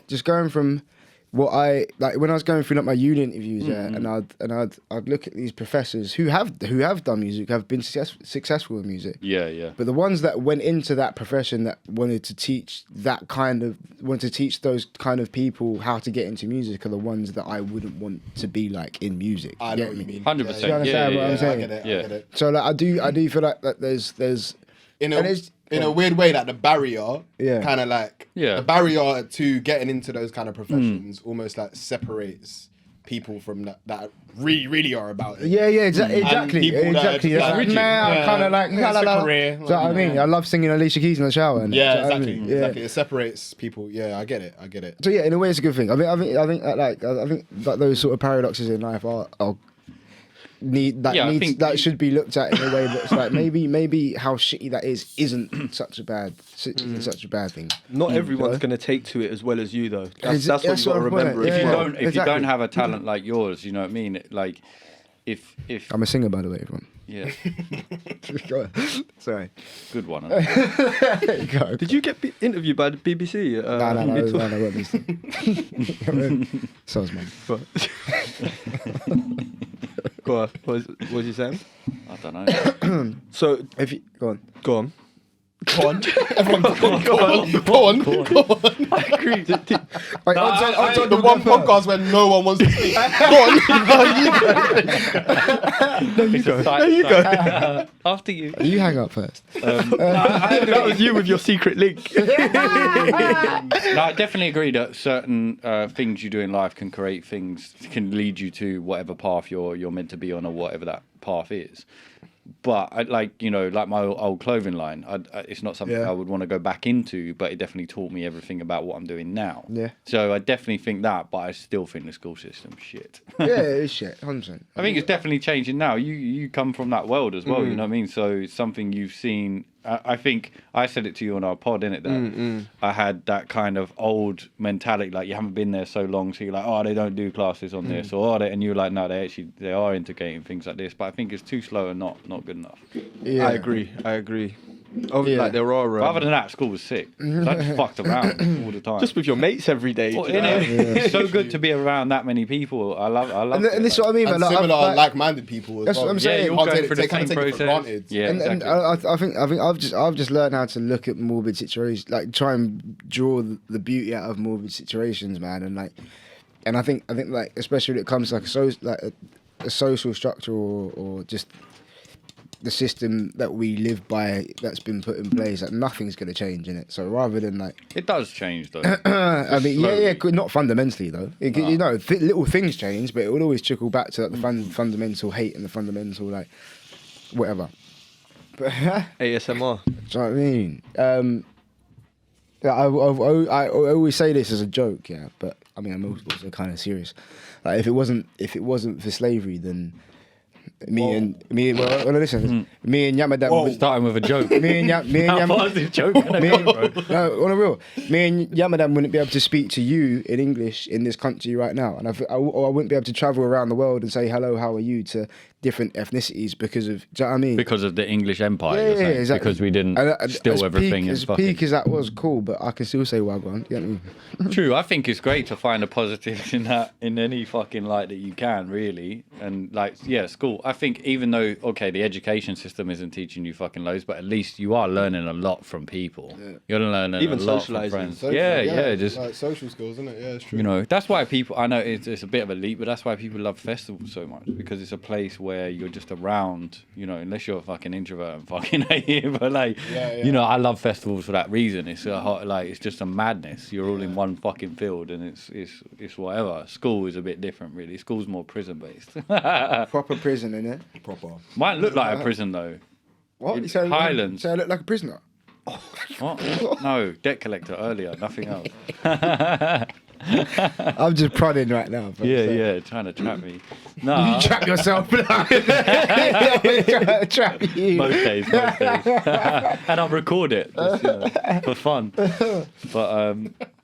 just going from what I like when I was going through like my uni interviews, and I'd look at these professors who have done music, have been successful with music. Yeah. But the ones that went into that profession that wanted to teach those kind of people how to get into music are the ones that I wouldn't want to be like in music. I know what you mean. 100%. Do you understand what I'm saying? I get it. Yeah. So like I do feel like that there's in a weird way, like the barrier, kind of like the barrier to getting into those kind of professions almost like separates people from that really are about it. Yeah, exactly. Like, man, I kind of like, it's a career. Do you know what I mean? I love singing Alicia Keys in the shower. Yeah, exactly. It separates people. Yeah, I get it. So yeah, in a way, it's a good thing. I think that those sort of paradoxes in life are that should be looked at in a way that's like maybe how shitty that isn't such a bad thing. Not everyone's going to take to it as well as you though. That's what you got to remember. If you don't have a talent like yours, you know what I mean? Like if I'm a singer, by the way, everyone. Yeah. Sorry. Good one. Did you get interviewed by the BBC? No. So was mine. Go on. What was you saying? I don't know. So if you go on. Go on. Everyone, go on. I agree. The one podcast where no one wants to speak. Go on. You go. After you. You hang up first. That was you with your secret link. No, I definitely agree that certain things you do in life can lead you to whatever path you're meant to be on or whatever that path is. But I like my old clothing line. It's not something I would want to go back into, but it definitely taught me everything about what I'm doing now. Yeah. So I definitely think that, but I still think the school system's shit. Yeah, it's shit, 100%. I think it's definitely changing now. You come from that world as well, you know what I mean? So it's something you've seen. I think I said it to you on our pod, innit? That I had that kind of old mentality, like you haven't been there so long, so you're like, oh, they don't do classes on this, or and you're like, no, they are integrating things like this, but I think it's too slow and not good enough. Yeah, I agree. Like there are. But other than that, school was sick. So I just fucked around all the time. Just with your mates every day. It's so good to be around that many people. I love. And this is what I mean. And similar, like-minded people. That's what I'm saying. You're going for the same process. Yeah, exactly. And I think I've just learned how to look at morbid situations, like try and draw the beauty out of morbid situations, man. And I think like especially when it comes to like a social structure or just the system that we live by that's been put in place, like nothing's going to change in it. So rather than like it does change though. I mean, not fundamentally though. Little things change, but it will always trickle back to like, the fundamental hate and the fundamental like whatever. But ASMR. Do you know what I mean? I always say this as a joke, but I mean I'm also kind of serious. Like if it wasn't for slavery, then me and Yamadam. Starting with a joke. Me and How far is this joke? No, on a real. Me and Yamadam wouldn't be able to speak to you in English in this country right now, and I wouldn't be able to travel around the world and say hello, how are you to different ethnicities because of. Do you know what I mean? Because of the English Empire. Yeah, exactly. Because we didn't steal everything. As peak as that was, cool, but I can still say Wagwan. You know what I mean? True. I think it's great to find a positive in that in any fucking light that you can, really. And like, school. I think even though the education system isn't teaching you fucking loads, but at least you are learning a lot from people. Yeah. You're learning even a lot from friends. Just like social skills, isn't it? Yeah, it's true. That's why people. I know it's a bit of a leap, but that's why people love festivals so much, because it's a place where you're just around. Unless you're a fucking introvert and fucking hate it, but I love festivals for that reason. It's it's just a madness. You're all in one fucking field, and it's whatever. School is a bit different, really. School's more prison based. Proper prison, innit? Proper. Might look like a prison though. What? Highlands. So I look like a prisoner? What? No, debt collector earlier, nothing else. I'm just prodding right now. Trying to trap me. No, you trap yourself. Trap you. Most days. And I'll record it just, for fun. But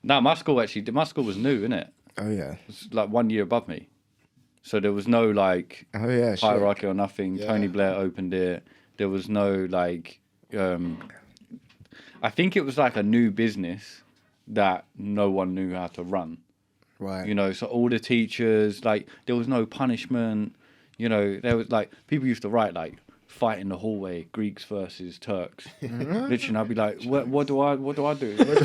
my school was new, innit? Oh yeah. It was like 1 year above me, so there was no hierarchy or nothing. Yeah. Tony Blair opened it. There was no I think it was like a new business that no one knew how to run. Right. You know, so all the teachers, like, there was no punishment. You know, there was like people used to write like fight in the hallway, Greeks versus Turks. Literally, and I'd be like, what do I do? Don't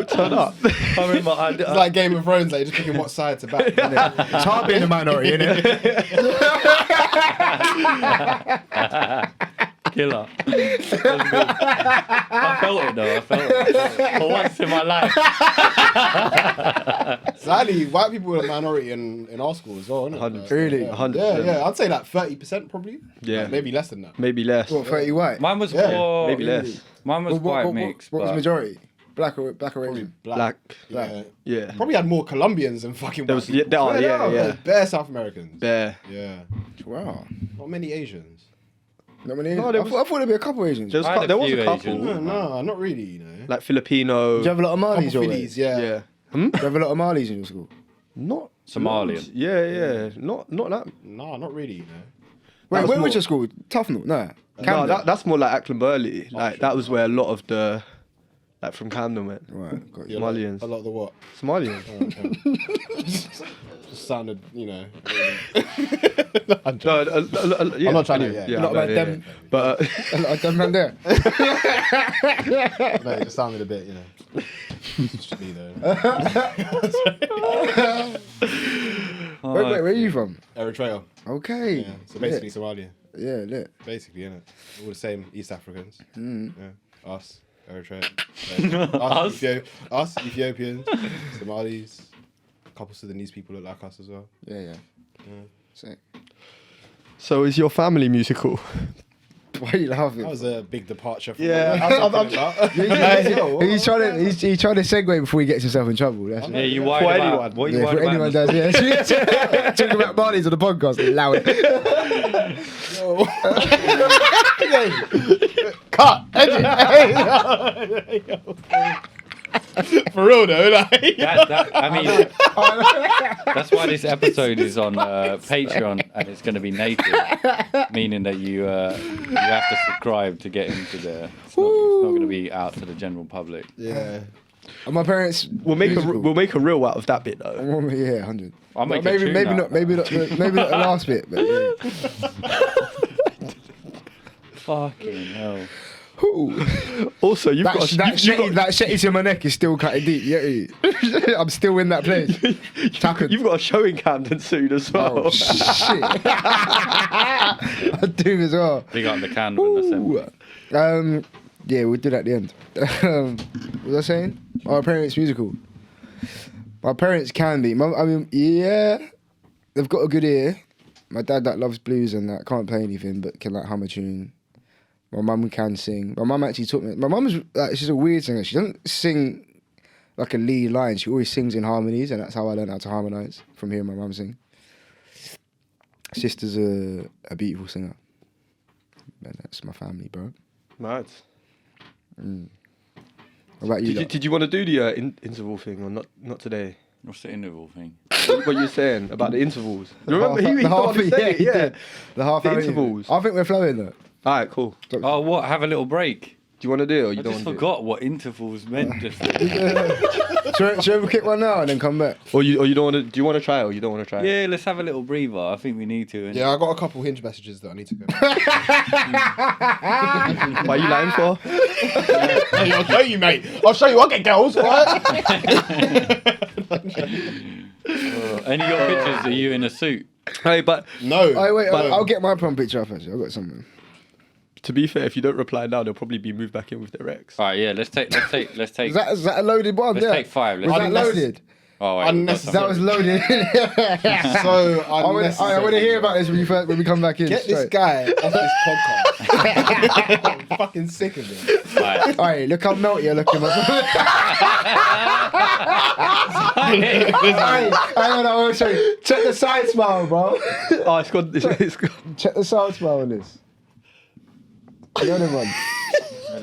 turn up. I remember, It's like Game of Thrones, like just picking what side to back. It's hard being a minority, isn't it? Killer. I felt it though. For once in my life. Sadly, white people were a minority in our school as well, isn't it? 100%. Really? 100%. Yeah, I'd say like 30% probably. Yeah. Like, maybe less than that. Maybe less. What, 30 white? Mine was more, Maybe less. Mine was quite mixed. What was but- majority? Black or Probably Asian? black. Black. Yeah. Yeah. Probably had more Colombians than fucking There white was, people. yeah. Bare South Americans. There. Yeah. Wow. Not many Asians. Not many. No, I there thought there'd be a couple Asians. There was, I had a there was few a couple. Asians. No, not really, you know. Like Filipino. Do you have a lot of Malis? Couple your way? Phillies, yeah. Yeah. Do you have a lot of Malis in your school? Not Somalian. Yeah. Not that. No, not really, you know. Wait, where more- was your school? Tufnell? No. No, Camden? that's more like Ackland Burley. Like that was where a lot of the, like from Camden went. Right, got you. Yeah, Somalians. A lot of the what? Somalians. Just sounded, you know. No, yeah, I'm not trying to, anyway, yeah. A lot no, about yeah, them. But A lot of them man there. No, it just sounded a bit, you know. Just me though. Wait, where are you from? Eritrea. Okay. Yeah. So basically Somalia. Yeah, lit. Basically, innit? All the same East Africans. Mm. Yeah. Us, Eritrea. Us, Ethiopians, Somalis. A couple Sudanese people look like us as well. Yeah. Sick. so is your family musical? Why are you laughing? That was a big departure from Yeah, what we He's trying to segue before he gets himself in trouble. That's Yeah, you worried For about anyone. what you yeah, worried for anyone about. does, yeah. Talking about Barney's on the podcast, allow it. Cut! Edit! For real though, like. I mean, that's why this episode is on Patreon and it's going to be native, meaning that you have to subscribe to get into there. It's not going to be out to the general public. Yeah. And my parents. We'll make musical. a reel out of that bit though. Yeah, 100. I'll make maybe a tune out. not the last bit, but yeah. Fucking hell. Also, you've That, got that shetty in my neck is still cutting deep. Yeah, I'm still in that place. you've got a show in Camden soon as well. Oh shit! I do as well. Big up the candle in the Yeah, we'll do that at the end. What was I saying? Our parents' musical. My parents can be. Yeah, they've got a good ear. My dad that loves blues and that can't play anything but can like hum a tune. My mum can sing. My mum actually taught me. My mum's like, she's a weird singer. She doesn't sing like a lead line. She always sings in harmonies, and that's how I learned how to harmonise from hearing my mum sing. Sister's a beautiful singer. And that's my family, bro. Mad. What about you? Did you want to do the interval thing or not today? What's the interval thing? What you're saying about the intervals? You remember The half, he yeah, he yeah. did. The half The hour intervals. I think we're flowing though. All right, cool. Do Oh, what? Have a little break. you want to do it or you I don't just want forgot what intervals meant. Just Should we kick one now and then come back? to? Or you don't want to? Do you want to try it or you don't want to try it? yeah, let's have a little breather. I think we need to. Yeah, I got a couple hinge messages that I need to go. What are you lying for? Hey, I'll show you, mate. I'll show you. I'll get girls, right? Any of your pictures are you in a suit? Hey, but No. Oh wait, but, I'll get my prom picture up actually. I've got something. to be fair, if you don't reply now, they'll probably be moved back in with their ex. All right, yeah. Let's take. Is that a loaded one? Let's Yeah. take 5. Was Let's that Unnecess- loaded? Oh, wait, Unnecessary. That was loaded. So I want to hear about this when we come back in. Get this straight. guy off this podcast. I'm fucking sick of it. Right. Alright, look how melty you're looking. Hey, hang on, I'll show you. Check the side smile, bro. Oh, it's gone. It's gone. Check the side smile on this. The other one.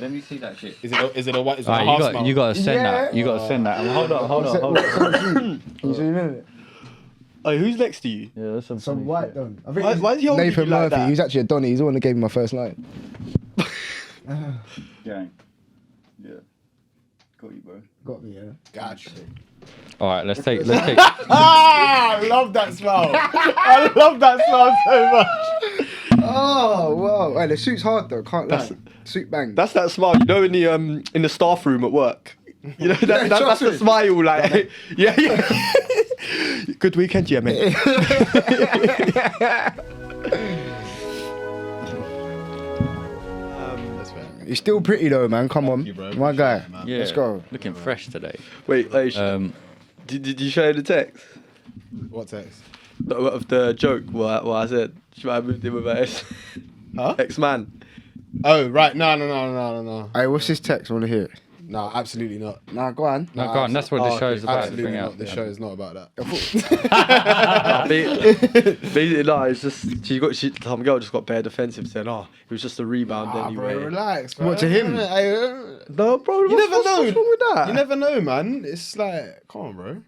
Let me see that shit. Is it a what? Is it a Alright, half smile? you got to send Yeah. that. You got to send that. Hold on. Can you zoom in it? Oh, who's next to you? Yeah, that's Some white done. I think Why is he holding Nathan you like Murphy. that? He's actually a Donny. He's the one that gave me my first line. Gang. Yeah. Got you, bro. Got me, yeah. Gotcha. All right, let's take. I love that smell. I love that smell so much. Oh wow! Hey, the suit's hard though. Can't lie. Suit bang. That's that smile. You know, in the staff room at work. You know that's the smile. Like yeah. Good weekend, yeah, mate. You're still pretty though, man. Come on, you, bro. my guy. Yeah, Let's go. Looking fresh today. Wait, did you show the text? What text? Of the joke, what I said. Should I moved in with ex? Huh? Ex-man. Oh, right. No. Hey, what's his text? I want to hear it. No, absolutely not. Nah, go on. No, go on. That's what the show's about. Absolutely not. The show is not about that. Basically, no, it's just some girl just got bare defensive, saying, "Oh, it was just a rebound anyway." Bro, relax, bro. What, to him? No, bro. You never know. What's wrong with that? You never know, man. It's like, come on, bro.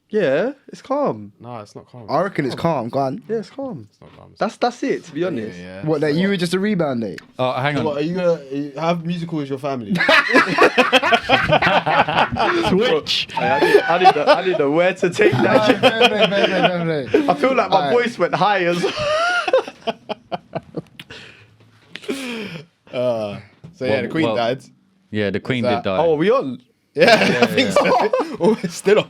Yeah, it's calm. No, it's not calm. I reckon it's calm. Go on. Yeah, it's calm. It's not calm. That's it. To be honest. Yeah. What? That you were just a rebound, eh? Oh, hang on. What, are you gonna have musical as your family? Switch. I didn't know where to take that. No. I feel like my voice went high as So yeah, the Queen died. Yeah, the Queen did die. Oh, are we on? Yeah, I think so. Oh, it's still on.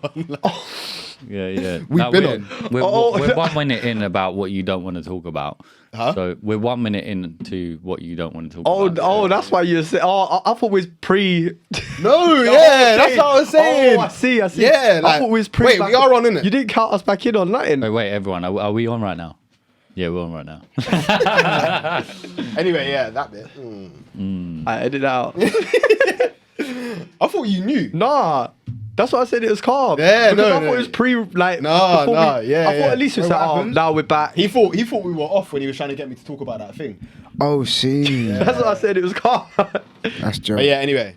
Yeah. We've been on. We're 1 minute in about what you don't want to talk about. Huh? So we're 1 minute into what you don't want to talk about. Oh, that's why you said. Oh, I thought it was pre. No, yeah, that's what I was saying. Oh, I see. Yeah, I thought it was pre. Wait, we are on, innit? You didn't count us back in on nothing. Wait, everyone. Are we on right now? Yeah, we're on right now. Anyway, yeah, that bit. I edit out. I thought you knew. Nah. That's what I said. It was calm. Yeah, because no, I thought it was pre. Like No, I thought yeah. at least we Wait, said, what "Oh, happened? now we're back." He thought we were off when he was trying to get me to talk about that thing. Oh, see. That's what I said. It was calm. That's joke. But yeah, anyway.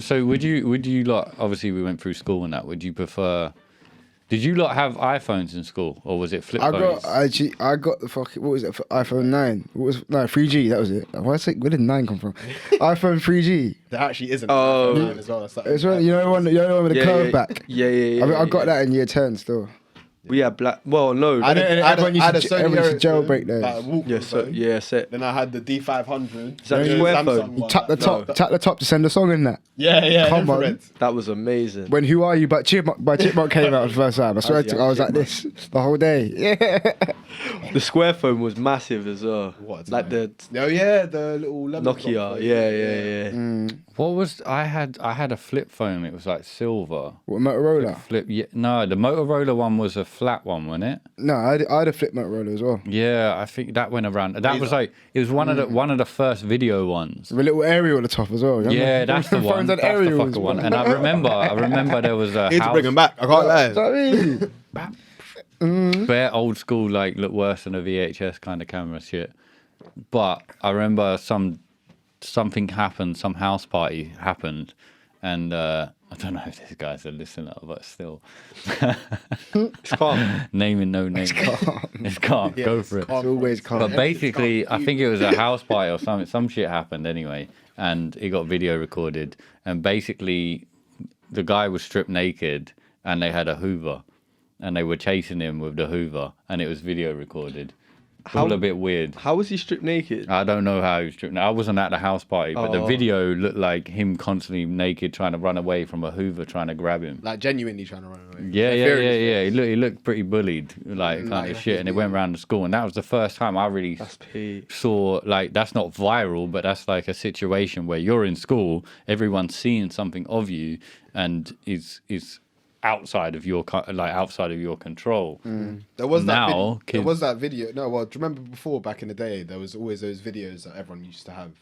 So would you lot? Obviously, we went through school and that. Would you prefer? Did you lot have iPhones in school, or was it flip phones? I got the fucking, what was it, iPhone 9? 3G, that was it. Where did 9 come from? iPhone 3G. There actually isn't. Oh. An as well. That's like, It's one, you know the one with the curve back. Yeah. I got that in year 10 still. We had black. Well, no. Everyone used to jailbreak those. Set. Then I had the D500. Is that the square phone? You tap the top to send a song in that. Yeah. Come on. infrared. That was amazing. When Who Are You by Chipmunk came out the first time, I swear to God, I was like this the whole day. Yeah. The square phone was massive as well. What? Like the Oh yeah, the little Nokia. Yeah. What was I had a flip phone. It was like silver. What, Motorola? No, the Motorola one was a flat one, wasn't it? No, I had a flip Motorola as well. Yeah, I think that went around. That was like it was one of the first video ones. With a little aerial at the top as well. Remember? Yeah, that's the one. Phones had That's the aerials, fucking one. man. And I remember there was a Need to house. bring them back. I can't lie. Do you know what I mean? Bare old school, like look worse than a VHS kind of camera shit. But I remember something happened, some house party happened, and I don't know if this guy's a listener, but still. It's calm. Naming no name. It's calm. Yeah, Go for it. It's always calm. But basically, I think it was a house party or something. Some shit happened anyway, and it got video recorded. And basically, the guy was stripped naked, and they had a Hoover, and they were chasing him with the Hoover, and it was video recorded. All a bit weird. How was he stripped naked? I don't know how he was stripped. I wasn't at the house party, but the video looked like him constantly naked, trying to run away from a Hoover, trying to grab him. Like genuinely trying to run away. Yeah. He looked pretty bullied, like kind of shit, and it went around the school, and that was the first time I really saw like that's not viral, but that's like a situation where you're in school, everyone's seeing something of you, and is outside of your control. There was now, there was that video. No, well, do you remember before back in the day? There was always those videos that everyone used to have.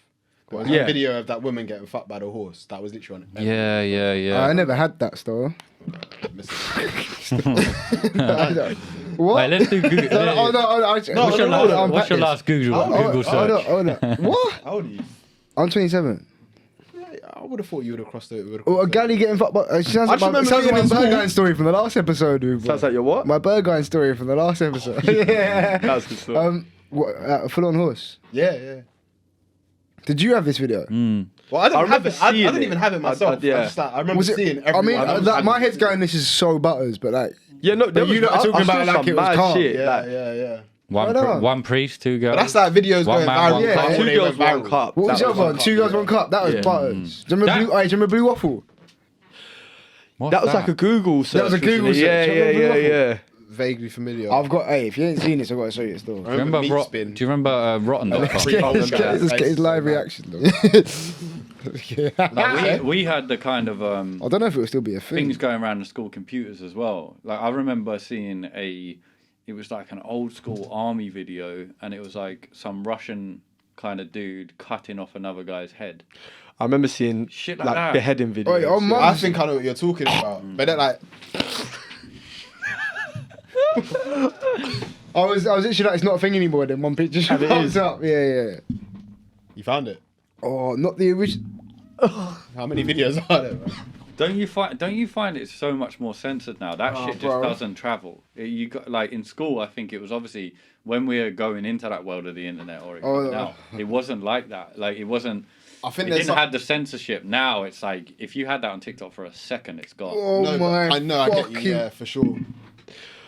There was a video of that woman getting fucked by the horse. That was literally on. Yeah. I never had that store. What? Wait, let's do Google. What's your last Google search? What? How old are you? I'm 27. I would have thought you would have crossed it. Oh, a galley getting fucked by... sounds like my Berghain story from the last episode, dude. Sounds like your what? My Berghain story from the last episode. Yeah. That was good stuff. What, full on horse? Yeah. Did you have this video? Well, I didn't even have it myself. I remember seeing everyone. My head's going, this is so butters, but like... Yeah, no, but you know, talking about like it was calm. Shit, yeah. One priest, 2 girls. But that's like videos going viral. Yeah, 2 girls, 1 cup. What was the other one? 2 girls, 1 cup. That was butters. Do you remember Blue Waffle? That was like a Google search. That was a Google search. Yeah. Vaguely familiar. I've got, if you ain't seen this, I've got to show you it still. Do you remember Rotten.com? Let's get his live reaction. We had the kind of I don't know if it will still be a thing. Things going around the school computers as well. Like I remember seeing it was like an old school army video, and it was like some Russian kind of dude cutting off another guy's head. I remember seeing shit like that. Beheading videos. I think I know what you're talking about, but they're like. I was literally like, it's not a thing anymore. Then one picture pops up. Yeah. You found it? Oh, not the original. How many videos are there? Bro? Don't you find it's so much more censored now? That shit just doesn't travel. You got like in school. I think it was obviously when we were going into that world of the internet it wasn't like that. Like it wasn't. I think it didn't have the censorship. Now it's like if you had that on TikTok for a second, it's gone. I know. I get you. Yeah, for sure.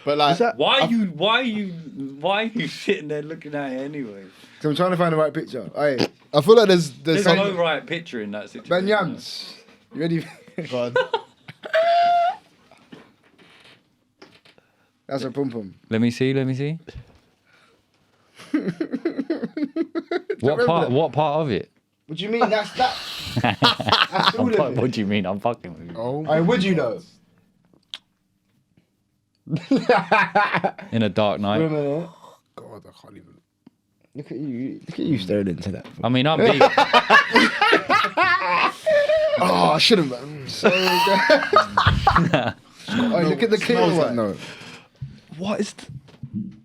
But like, why are you sitting there looking at it anyway? So I'm trying to find the right picture. I feel like there's no right picture in that situation. Benyams, you ready? God. That's a pum pum. Let me see. What part of it? What do you mean? That's all of it. What do you mean? I'm fucking with you. Oh, would you know? In a dark night. God, I can't even. Look at you staring into that. I mean, I'm big. I should have. Look at the clearer one. No. What is?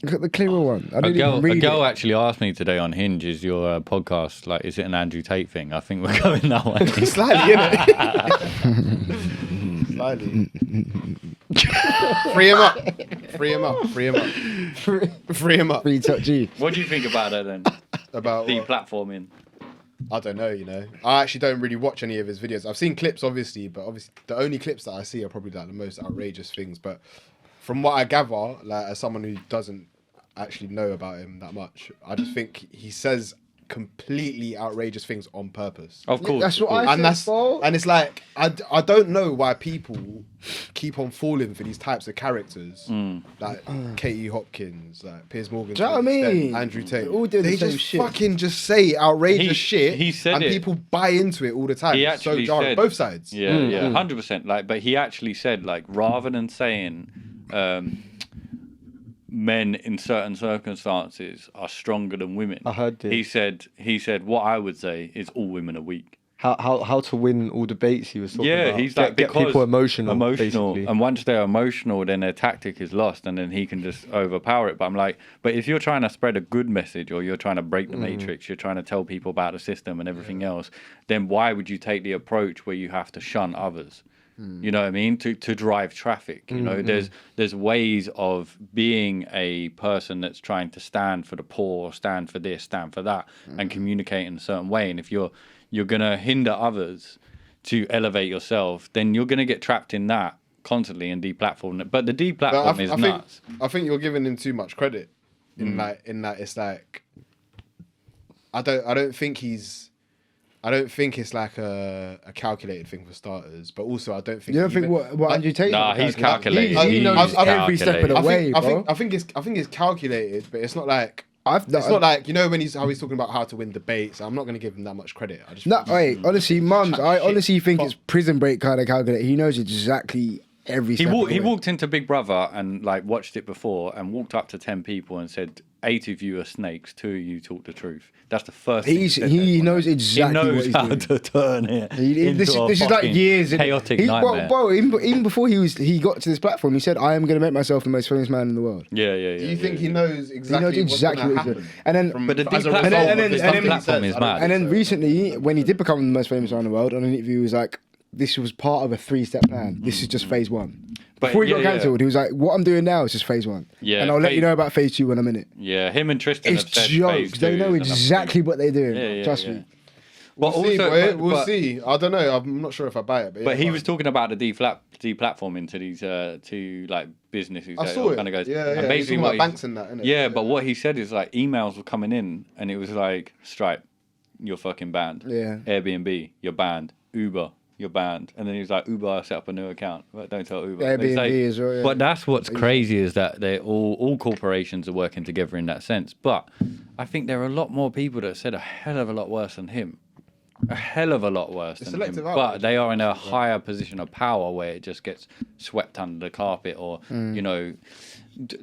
Look at the clearer one. A girl actually asked me today on Hinge, is your podcast like, is it an Andrew Tate thing? I think we're going that way. Slightly, innit? Slightly. Free him up. Free touchy. What do you think about it then? About the platforming? I don't know, I actually don't really watch any of his videos. I've seen clips, obviously, but the only clips that I see are probably like the most outrageous things. But from what I gather, like as someone who doesn't actually know about him that much, I just think he says completely outrageous things on purpose. Of course. That's what I said. And it's like I don't know why people keep on falling for these types of characters, like Katie Hopkins, like Piers Morgan, do you know what I mean? Andrew Tate. All doing they the same just shit. fucking just say outrageous shit. He said and people buy into it all the time. He actually said both sides. Yeah, 100%. Like, but he actually said like rather than saying men in certain circumstances are stronger than women. I heard this. He said what I would say is all women are weak. How to win all debates he was talking about. Yeah, he's like get people emotional, basically. And once they're emotional, then their tactic is lost, and then he can just overpower it. But I'm like, but if you're trying to spread a good message, or you're trying to break the matrix, you're trying to tell people about the system and everything else, then why would you take the approach where you have to shun others? You know what I mean? To drive traffic. You know, there's ways of being a person that's trying to stand for the poor, stand for this, stand for that, and communicate in a certain way. And if you're gonna hinder others to elevate yourself, then you're gonna get trapped in that constantly and deplatform. But the deplatform is nuts. I think you're giving him too much credit in that it's like I don't think it's like a calculated thing for starters, but also I don't think. You don't think what Andrew Tate? Nah, he's calculated. He knows every step of the way, bro. I think it's calculated, but it's not like. It's not like, when he's talking about how to win debates. I'm not going to give him that much credit. Honestly, Mums, I honestly think it's Prison Break kind of calculated. He knows exactly every step. He walked into Big Brother and like watched it before and walked up to 10 people and said, 8 of you are snakes, 2 of you talk the truth. That's the first thing he knows exactly what he's doing. He knows how to turn it this is like years chaotic nightmare. Bro, even before he got to this platform, he said, I am going to make myself the most famous man in the world. Yeah. Do you think he knows exactly what he's doing? And then, but the platform is mad. And then recently, when he did become the most famous man in the world, on an interview, he was like, this was part of a 3-step plan. This is just phase 1. But before he got cancelled, he was like, what I'm doing now is just phase 1. Yeah, and I'll let you know about phase 2 when I'm in it. Yeah, him and Tristan it's have said jokes. They know exactly what they're doing. Trust me. We'll see. I don't know. I'm not sure if I buy it. But he was talking about the deplatforming to these two like businesses. I saw it. Kind of goes, yeah. And basically, what banks and that, innit? Yeah, but what he said is like emails were coming in, and it was like Stripe, you're fucking banned. Yeah. Airbnb, you're banned. Uber, you're banned. And then he was like, Uber, I set up a new account. But don't tell Uber. Airbnb as well, yeah. But that's what's crazy is that they all corporations are working together in that sense. But I think there are a lot more people that said a hell of a lot worse than him. A hell of a lot worse than him. But they are in a higher position of power where it just gets swept under the carpet. Or, you know,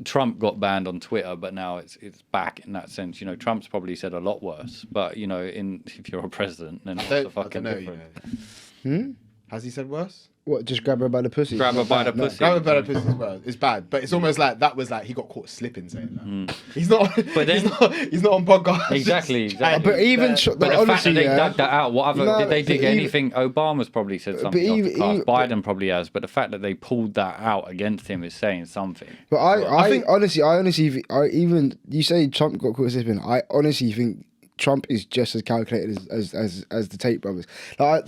Trump got banned on Twitter, but now it's back in that sense. You know, Trump's probably said a lot worse. But, you know, if you're a president, then it's a fucking different. Has he said worse? What, just grab her by the pussy? Grab her by the pussy. Grab her by the pussy as well. It's bad, but it's almost like that was like he got caught slipping saying that. He's not. But then, he's not on podcast. Exactly. But even but the fact that they dug that out, what other did they dig anything? Obama's probably said something. Biden probably has, but the fact that they pulled that out against him is saying something. But I think honestly, even you say Trump got caught slipping. I honestly think Trump is just as calculated as the Tate brothers. I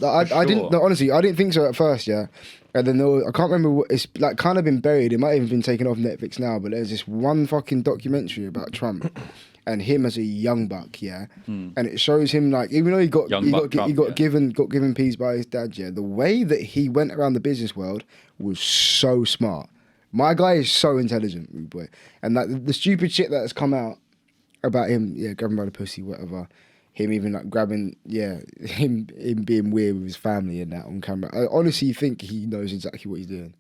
didn't. No, honestly, I didn't think so at first. Yeah, and then I can't remember what it's like. Kind of been buried. It might have even been taken off Netflix now. But there's this one fucking documentary about Trump and him as a young buck. Yeah, and it shows him like even though he got given peas by his dad. Yeah, the way that he went around the business world was so smart. My guy is so intelligent, rude boy, and like the stupid shit that has come out about him, grabbing by the pussy, whatever. Him even like grabbing, him being weird with his family and that on camera. I honestly think he knows exactly what he's doing.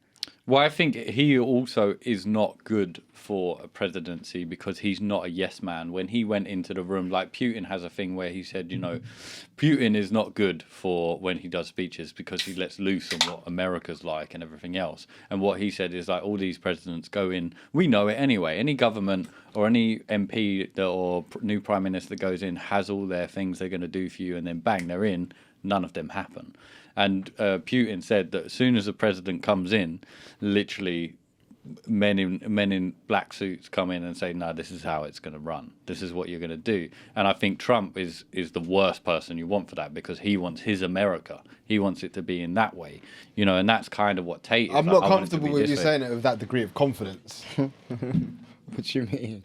Well, I think he also is not good for a presidency because he's not a yes man. When he went into the room, like Putin has a thing where he said, you know, Putin is not good for when he does speeches because he lets loose on what America's like and everything else. And what he said is like all these presidents go in, we know it anyway. Any government or any MP or new prime minister that goes in has all their things they're going to do for you, and then bang, they're in. None of them happen. And Putin said that as soon as the president comes in, literally men in black suits come in and say, no, this is how it's going to run. This is what you're going to do. And I think Trump is the worst person you want for that because he wants his America. He wants it to be in that way. You know, and that's kind of what Tate is. I'm not comfortable with you saying it with that degree of confidence. What do you mean?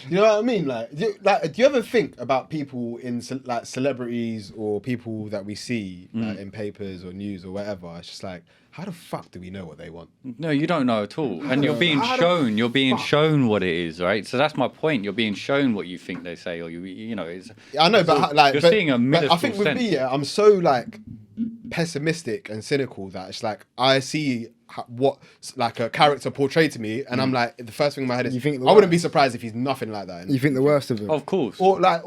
You know what I mean? Like, do you ever think about people in like celebrities or people that we see like, in papers or news or whatever? It's just like, how the fuck do we know what they want? No, you don't know at all, and you're being shown. You're being shown what it is, right? So that's my point. You're being shown what you think they say, or you know, it's. I know, but like, you're seeing a minuscule I think with me, I'm so like pessimistic and cynical that it's like I see what like a character portrayed to me, and I'm like, the first thing in my head is, I wouldn't be surprised if he's nothing like that. You think the worst of him, of course, or like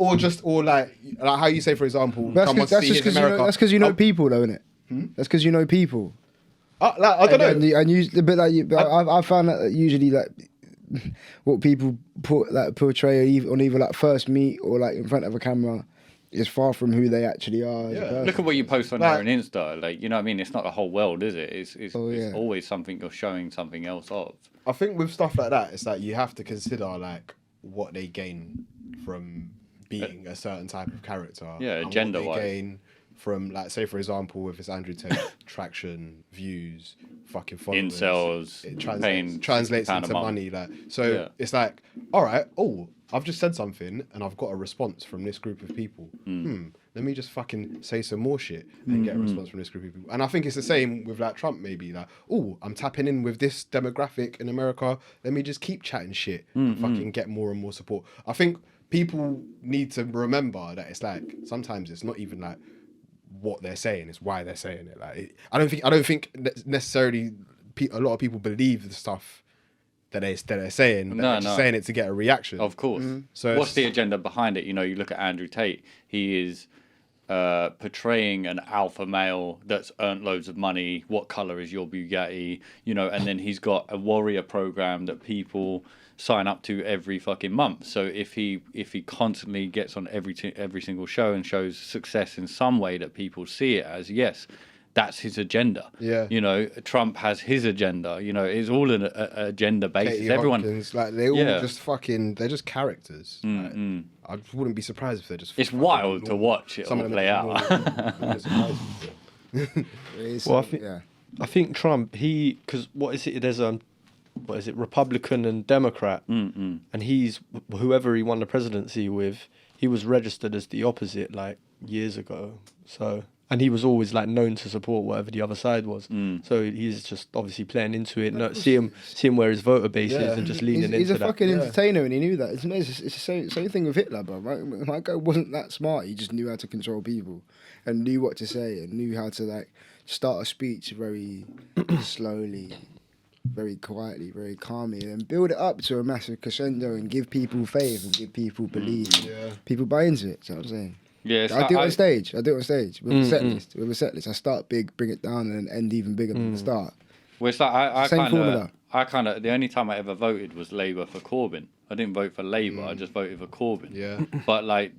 how you say, for example, that's just because you know people, though, isn't it? That's because you know people. Like, I don't know, I found that usually like what people portray on either like first meet or like in front of a camera is far from who they actually are. Look at what you post on there on Insta. Like, you know what I mean? It's not the whole world, is it? It's always something you're showing something else of. I think with stuff like that, it's like you have to consider like what they gain from being a certain type of character. Yeah, agenda-wise. Gain from, like, say for example, if it's Andrew Tate, traction, views, fucking followers, incels, it translates into money. Like, so it's like, all right, I've just said something and I've got a response from this group of people. Let me just fucking say some more shit and get a response from this group of people. And I think it's the same with like Trump, maybe like, I'm tapping in with this demographic in America. Let me just keep chatting shit and fucking get more and more support. I think people need to remember that it's like, sometimes it's not even like what they're saying, it's why they're saying it. Like, I don't think necessarily a lot of people believe the stuff that they're saying. They're just saying it to get a reaction. Of course. So what's the agenda behind it? You know, you look at Andrew Tate. He is portraying an alpha male that's earned loads of money. What color is your Bugatti? You know, and then he's got a warrior program that people sign up to every fucking month. So if he constantly gets on every single show and shows success in some way that people see it as, yes, that's his agenda. Yeah. You know, Trump has his agenda. You know, it's all an agenda basis. Katie Everyone, Hopkins, like they all just fucking, they're just characters. Like, I wouldn't be surprised if they're just. It's wild to watch it all play out. Well, I think Trump, because what is it? There's what is it? Republican and Democrat, and he's whoever he won the presidency with. He was registered as the opposite like years ago. So, and he was always like known to support whatever the other side was. So he's just obviously playing into it. See him where his voter base is and just leaning into that. He's a fucking entertainer, and he knew that. It's the same thing with Hitler, bro. Right? My guy wasn't that smart. He just knew how to control people, and knew what to say, and knew how to like start a speech very slowly, very quietly, very calmly, and build it up to a massive crescendo and give people faith and give people belief. People buy into it. Do you know what I'm saying? Yeah, I do it on stage. With a set list. With a set list, I start big, bring it down, and end even bigger than the start. Well, it's like I kind of the only time I ever voted was Labour for Corbyn. I didn't vote for Labour. I just voted for Corbyn. Yeah. But like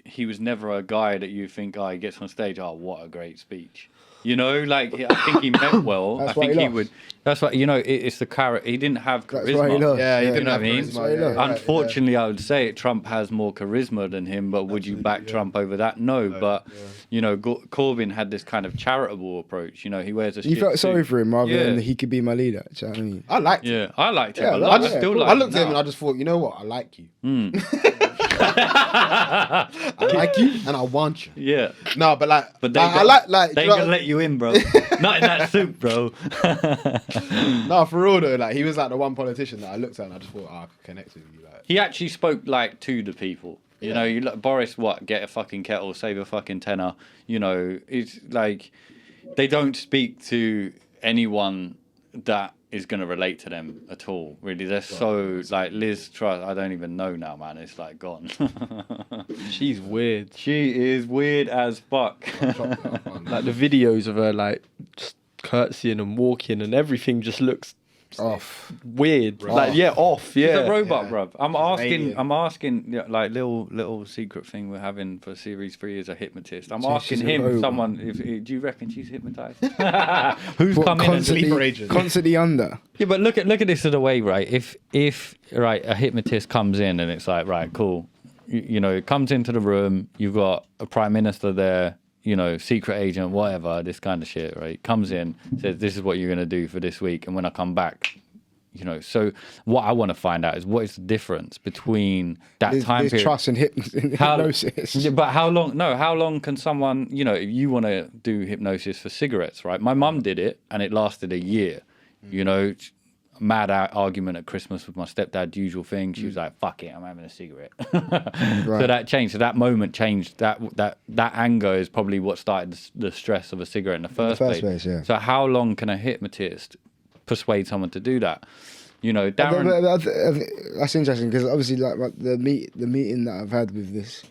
he was never a guy that you think, he gets on stage, what a great speech. You know, like I think he meant well. I think he would. That's why, you know, it's the character. He didn't have charisma. That's why he lost. Yeah, he You didn't know have what I mean? charisma. Unfortunately, I would say Trump has more charisma than him, but would you back Trump over that? No, but, you know, Corbyn had this kind of charitable approach. You know, he wears a You felt suit. sorry for him rather than he could be my leader. Do you know what I mean? I liked him. Yeah, I liked him. Yeah, I still like I him looked at him now. and I just thought, you know what? I like you. I like you and I want you. Yeah. No, but I like they ain't gonna let you in, bro. Not in that suit, bro. No, for real though, like he was like the one politician that I looked at and I just thought, I could connect with you. Like He actually spoke like to the people. You know, you look, Boris, get a fucking kettle, save a fucking tenner. You know, it's like they don't speak to anyone that is going to relate to them at all. Really, they're so like Liz Truss. I don't even know now, man. It's like gone. She's weird. She is weird as fuck. Like the videos of her like just curtsying and walking and everything just looks Off. weird. Like off. Yeah. She's a robot, bruv. I'm asking like little secret thing we're having for series 3 is a hypnotist. I'm asking him, someone, do you reckon she's hypnotized? Who's coming and sleeper agent? Constantly under. Yeah, but look at this in a way, right? If a hypnotist comes in and it's like, right, cool, you know, it comes into the room, you've got a prime minister there, you know, secret agent, whatever, this kind of shit, right? Comes in, says, this is what you're going to do for this week. And when I come back, you know, so what I want to find out is what is the difference between that time period. There's trust and hypnosis. Yeah, but how long can someone, you know, if you want to do hypnosis for cigarettes, right? My mum did it and it lasted a year, you know, mad argument at Christmas with my stepdad, usual thing. She was like, fuck it, I'm having a cigarette. So that changed. So that moment changed. That anger is probably what started the stress of a cigarette in the first place. Yeah. So how long can a hypnotist persuade someone to do that? You know, Darren... That's interesting because obviously like the meeting that I've had with this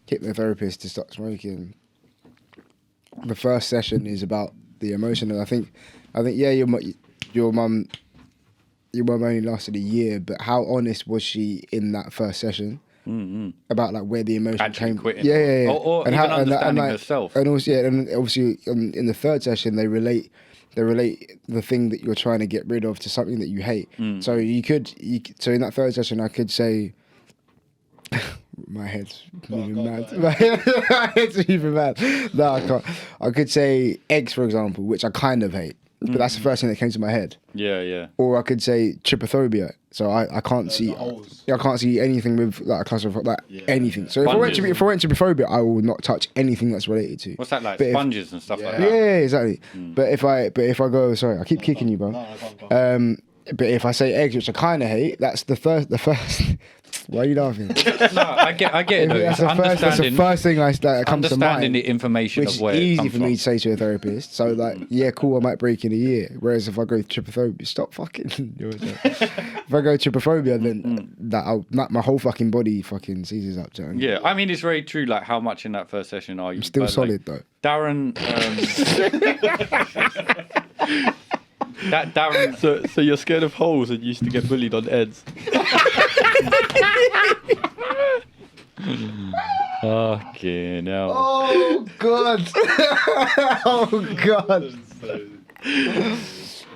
hypnotherapist to stop smoking, the first session is about the emotion, and I think your mum only lasted a year, but how honest was she in that first session about like where the emotion actually came? Quitting, yeah. Or and even how, understanding and herself. And also, and obviously in the third session they relate the thing that you're trying to get rid of to something that you hate. So so in that third session I could say. My head's moving mad. My head's moving mad. No, I can't. I could say eggs, for example, which I kind of hate. But that's the first thing that came to my head. Yeah. Or I could say trypophobia. So I can't see. I can't see anything with like a cluster of like anything. So if I went to trypophobia, I will not touch anything that's related to. What's that like? Sponges and stuff like that. Yeah, exactly. But if I go, sorry, I keep kicking you, bro. But if I say eggs, which I kind of hate, that's the first. Why are you laughing? No, I get it. Though. That's the first thing that comes to mind. Understanding the information which of where is it easy comes for me from. to say to a therapist. So like, yeah, cool, I might break in a year. Whereas if I go trypophobia, stop fucking. If I go trypophobia, then my whole fucking body fucking seizes up. Do you know what I mean? Yeah, I mean it's very true. Like, how much in that first session are you? I'm still solid though. Darren. Darren. So you're scared of holes and used to get bullied on eds. Fucking hell. Oh God. Oh God.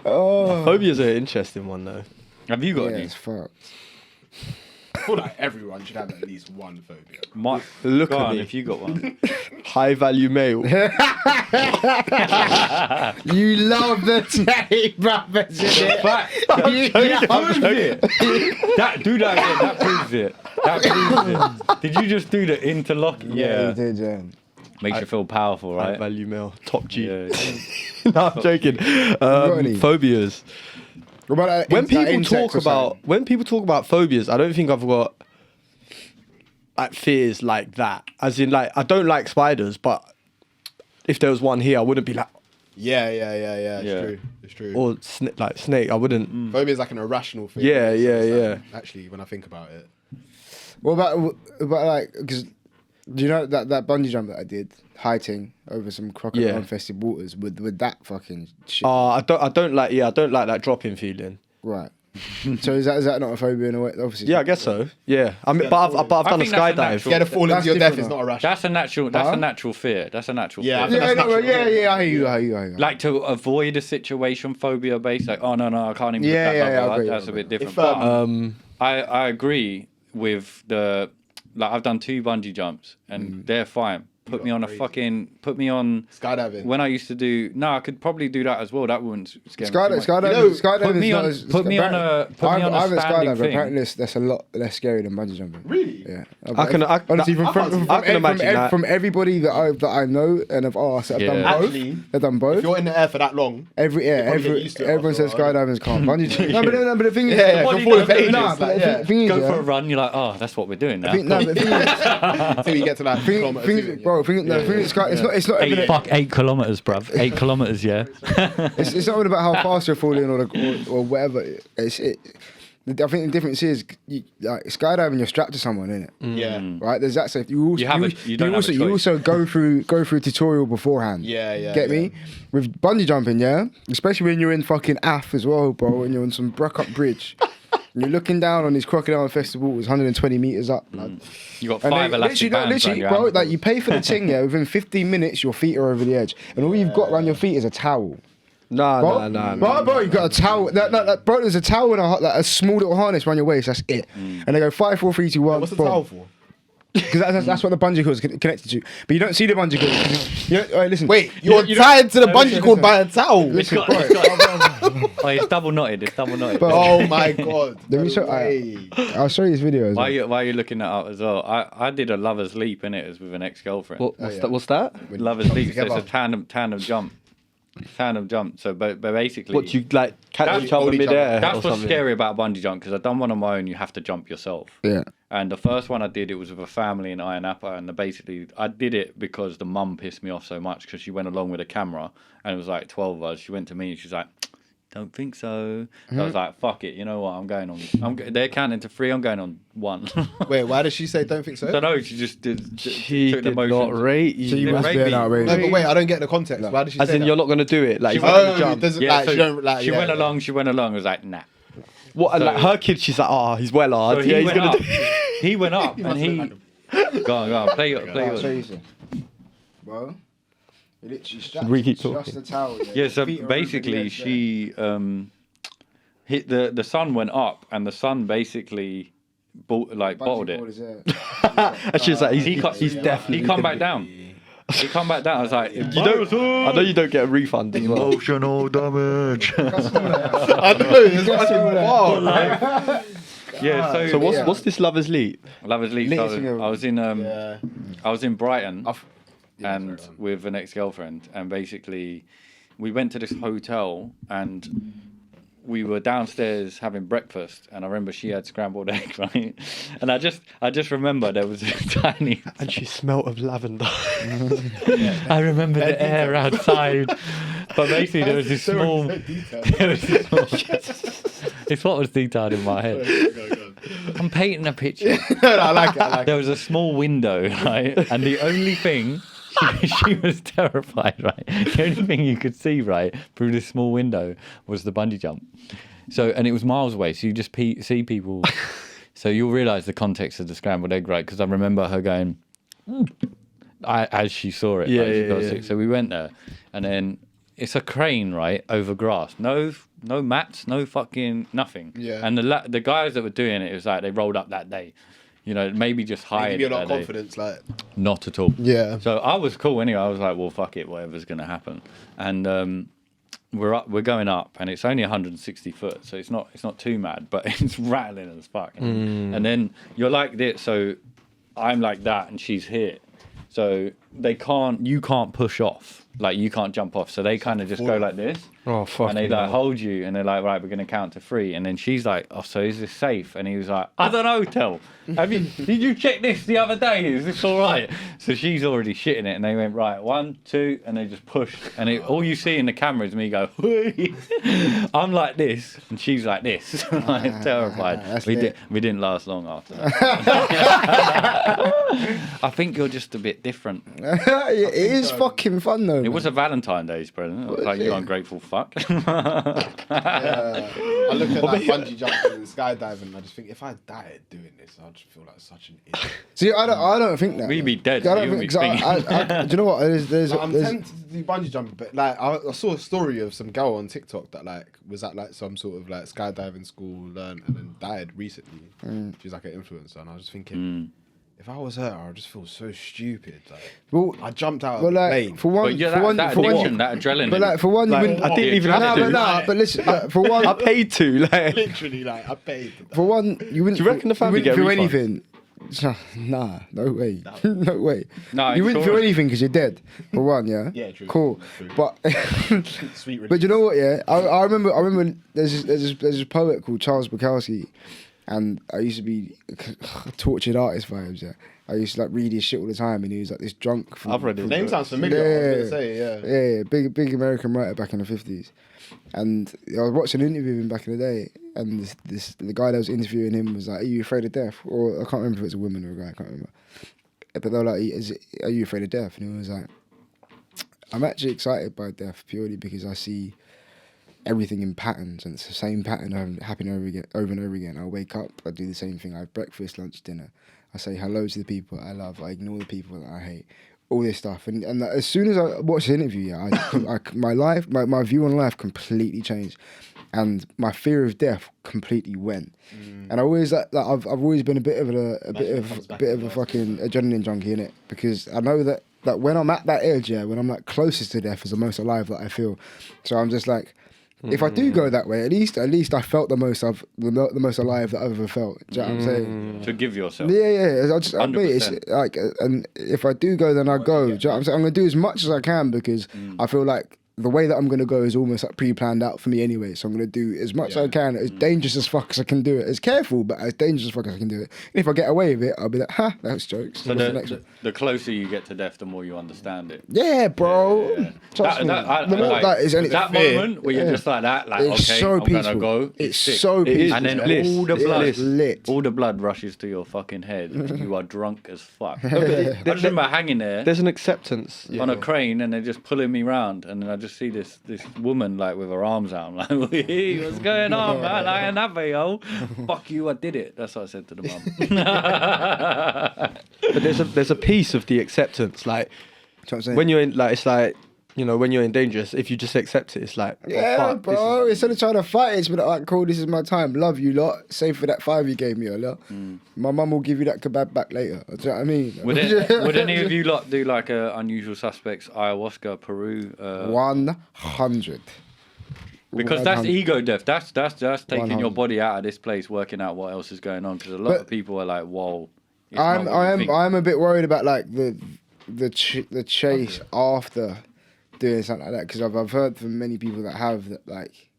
Oh. Phobia's an interesting one though. Have you got any? It's fucked. I feel like everyone should have at least one phobia. Look Go at on, me. if you got one. High value male. You love the tape, brother. That do that again. That proves it. That proves it. Did you just do the interlocking? Yeah, you did, yeah. Makes you feel powerful, High right? value male. Top G. Yeah. No, I'm joking. Phobias. What about When people talk about phobias, I don't think I've got like fears like that. As in, like, I don't like spiders, but if there was one here, I wouldn't be like. Yeah. It's true. Or snake, I wouldn't. Phobia is like an irrational thing. Yeah. Actually, when I think about it. What about like, because do you know that bungee jump that I did, hiking over some crocodile infested waters with that fucking shit? I don't like that dropping feeling. Right. So is that not a phobia in a way? Obviously. Yeah, I guess so. Yeah, I mean, but I've done a skydive. Scared of falling to your death is not a rational. That's a natural. That's a natural fear. That's a natural. Yeah. Fear. I hear you. Like to avoid a situation, phobia based. Like, oh no, I can't even. That's a bit different. I agree with the. Like, I've done 2 bungee jumps and they're fine. Put me on skydiving. When I used to do, I could probably do that as well. That wouldn't scare me. Skydiving. Put me on a standing thing. Apparently, that's a lot less scary than bungee jumping. Really? Yeah. Honestly, I can imagine that. From everybody that I know and have asked, I've done both. If you're in the air for that long, everyone says skydiving's calm. Bungee jumping. No, but the thing is, you're falling for ages. Go for a run. You're like, oh, that's what we're doing now. Until you get to that kilometers. Bro, it's not even 8 kilometers, bruv. 8 kilometers, yeah. It's not even about how fast you're falling or whatever. I think the difference is, like skydiving, you're strapped to someone, innit? Yeah. Right. There's that. So you also go through a tutorial beforehand. Yeah. Get me? With bungee jumping, yeah. Especially when you're in fucking AF as well, bro, and you're on some Bruck Bridge. You're looking down on these crocodile festival, it was 120 meters up. You got 5 elastic bands. Literally, bro, like you pay for the thing, yeah. Within 15 minutes, your feet are over the edge, and all you've got around your feet is a towel. Nah. Bro, you got a towel. Bro, there's a towel and a small little harness around your waist. That's it. And they go 5, 4, 3, 2, 1. What's the towel for? Because that's what the bungee cord is connected to. But you don't see the bungee cord. Right, listen. Wait, you're tied to the bungee cord by a towel. Listen, It's double knotted. Oh my God. I'll show you this video. Why are you looking that up as well? I did a lover's leap, innit? It was with an ex-girlfriend. What's that? Lover's leap. So it's a tandem jump. So, but basically, what you like catch each other mid-air? That's what's scary about bungee jump, because I've done one on my own. You have to jump yourself. Yeah. And the first one I did, it was with a family in Ayia Napa, and basically I did it because the mum pissed me off so much because she went along with a camera, and it was like 12 of us. She went to me and she's like, "Don't think so." So I was like, "Fuck it, you know what? I'm going on. They're counting to 3. I'm going on 1." Wait, why did she say don't think so? I don't know. She just did. She took the did motion. not rate you. So you must be an outrage. No, but wait, I don't get the context. Why did she say that? You're not going to do it. Like, She She went along. She went along. I was like, nah. What? And like her kid, she's like, he's well hard. So he's gonna. He went up and he. Go on. Play yours. Well, it literally strapped just the towel. Yeah. So basically, she hit the sun went up, and the sun basically bottled it. And she's like, he's definitely. He come back down. I was like, I know you don't get a refund as well. Emotional damage. I know. Yeah. So what's this lover's leap? Lover's leap. So I was in Brighton, and with an ex-girlfriend, and basically we went to this hotel and we were downstairs having breakfast, and I remember she had scrambled eggs, right? And I just remember there was a tiny... And she smelt of lavender. I remember the air outside. But basically there was this small... It's what was detailed in my head. I'm painting a picture. No, I like it. There was a small window, right? And the only thing... she was terrified, right? The only thing you could see, right, through this small window was the bungee jump. So, and it was miles away, so you just see people. So you'll realise the context of the scrambled egg, right? Because I remember her going, as she saw it. Yeah. So we went there, and then it's a crane, right, over grass. No mats, no fucking nothing. Yeah. And the guys that were doing it was like they rolled up that day. Maybe just hired. Give you a lot of day. confidence, like. Not at all. Yeah. So I was cool anyway. I was like, well, fuck it, whatever's gonna happen. And we're going up, and it's only 160 foot, so it's not too mad, but it's rattling as fuck. And then you're like this, so I'm like that, and she's here. So you can't push off, like you can't jump off. So they kind of just go like this. Oh fuck! And they like hold you, and they're like, right, we're gonna count to 3. And then she's like, oh, so is this safe? And he was like, I don't know, did you check this the other day? Is this all right? So she's already shitting it, and they went, right, 1, 2, and they just pushed. And all you see in the camera is me go, I'm like this, and she's like this, like terrified. We didn't last long after that. I think you're just a bit different. It is fucking fun though. It was a Valentine's Day's present. I was like, you ungrateful fuck. I look at like bungee jumping and skydiving, and I just think if I died doing this, I'd just feel like such an idiot. See, I don't think that. We'd be dead. I don't think, do you know what? I'm tempted to do bungee jumping, but like I saw a story of some girl on TikTok that like was at like some sort of like skydiving school, learned and then died recently. She's like an influencer, and I was just thinking. If I was her, I would just feel so stupid. Like, I jumped out of the plane. For one, that adrenaline. But like, for one, you wouldn't. I didn't even have to. But listen, for one, I paid to. Like, literally, like I paid. For one, you wouldn't. Do you reckon the family get feel refunds? anything? Nah, no way. No way. No, you wouldn't feel anything because you're dead. For one, yeah. Yeah, true. Cool, true. But Sweet relief. but you know what? Yeah, I remember. There's this poet called Charles Bukowski, and I used to be tortured artist vibes. Yeah. I used to like read his shit all the time, and he was like this drunk. I've read his name sounds familiar. I was gonna say, yeah, big American writer back in the 50s. And I was watching an interview with him back in the day, and the guy that was interviewing him was like, "Are you afraid of death?" Or I can't remember if it's a woman or a guy. I can't remember. But they were like, "Are you afraid of death?" And he was like, "I'm actually excited by death purely because I see everything in patterns, and it's the same pattern happening over and over again. I wake up, I do the same thing. I have breakfast, lunch, dinner. I say hello to the people I love. I ignore the people that I hate. All this stuff." And as soon as I watched the interview, my view on life completely changed, and my fear of death completely went. And I always I've always been a bit of a fucking adrenaline junkie, innit? Because I know that when I'm at that edge, when I'm like closest to death, is the most alive that I feel. So I'm just like, if I do go that way, at least I felt the most alive that I've ever felt. Do you know what I'm saying? To give yourself. Yeah. It's like, and if I do go, then I go. Do you know what I'm saying? I'm gonna do as much as I can because I feel like the way that I'm gonna go is almost like pre-planned out for me anyway. So I'm gonna do as much as I can, as dangerous as fuck as I can do it, as careful but as dangerous as fuck as I can do it. And if I get away with it, I'll be like, ha, that's jokes. So the closer you get to death, the more you understand it. Yeah, bro. That moment where you're just like that, like it's okay, so I'm peaceful. gonna go. It's so peaceful. And then all the blood rushes to your fucking head. You are drunk as fuck. I just remember hanging there. There's an acceptance on a crane, and they're just pulling me round, and then I just see this woman like with her arms out. I'm like, what's going on, man? I ain't that yo. Fuck you, I did it. That's what I said to the mum. But there's a piece of the acceptance, like when you're in, like it's like, you know, when you're in danger, if you just accept it, it's like, fuck, bro. Instead of trying to fight it, it's been like, alright, cool, this is my time. Love you lot. Save for that 5 you gave me, lot. My mum will give you that kebab back later. Do you know what I mean? Would any of you lot do like a Unusual Suspects ayahuasca Peru? 100. Because that's ego death. That's taking 100. Your body out of this place, working out what else is going on. Because a lot of people are like, whoa. I'm a bit worried about like the chase after doing something like that, because I've heard from many people that have that, like,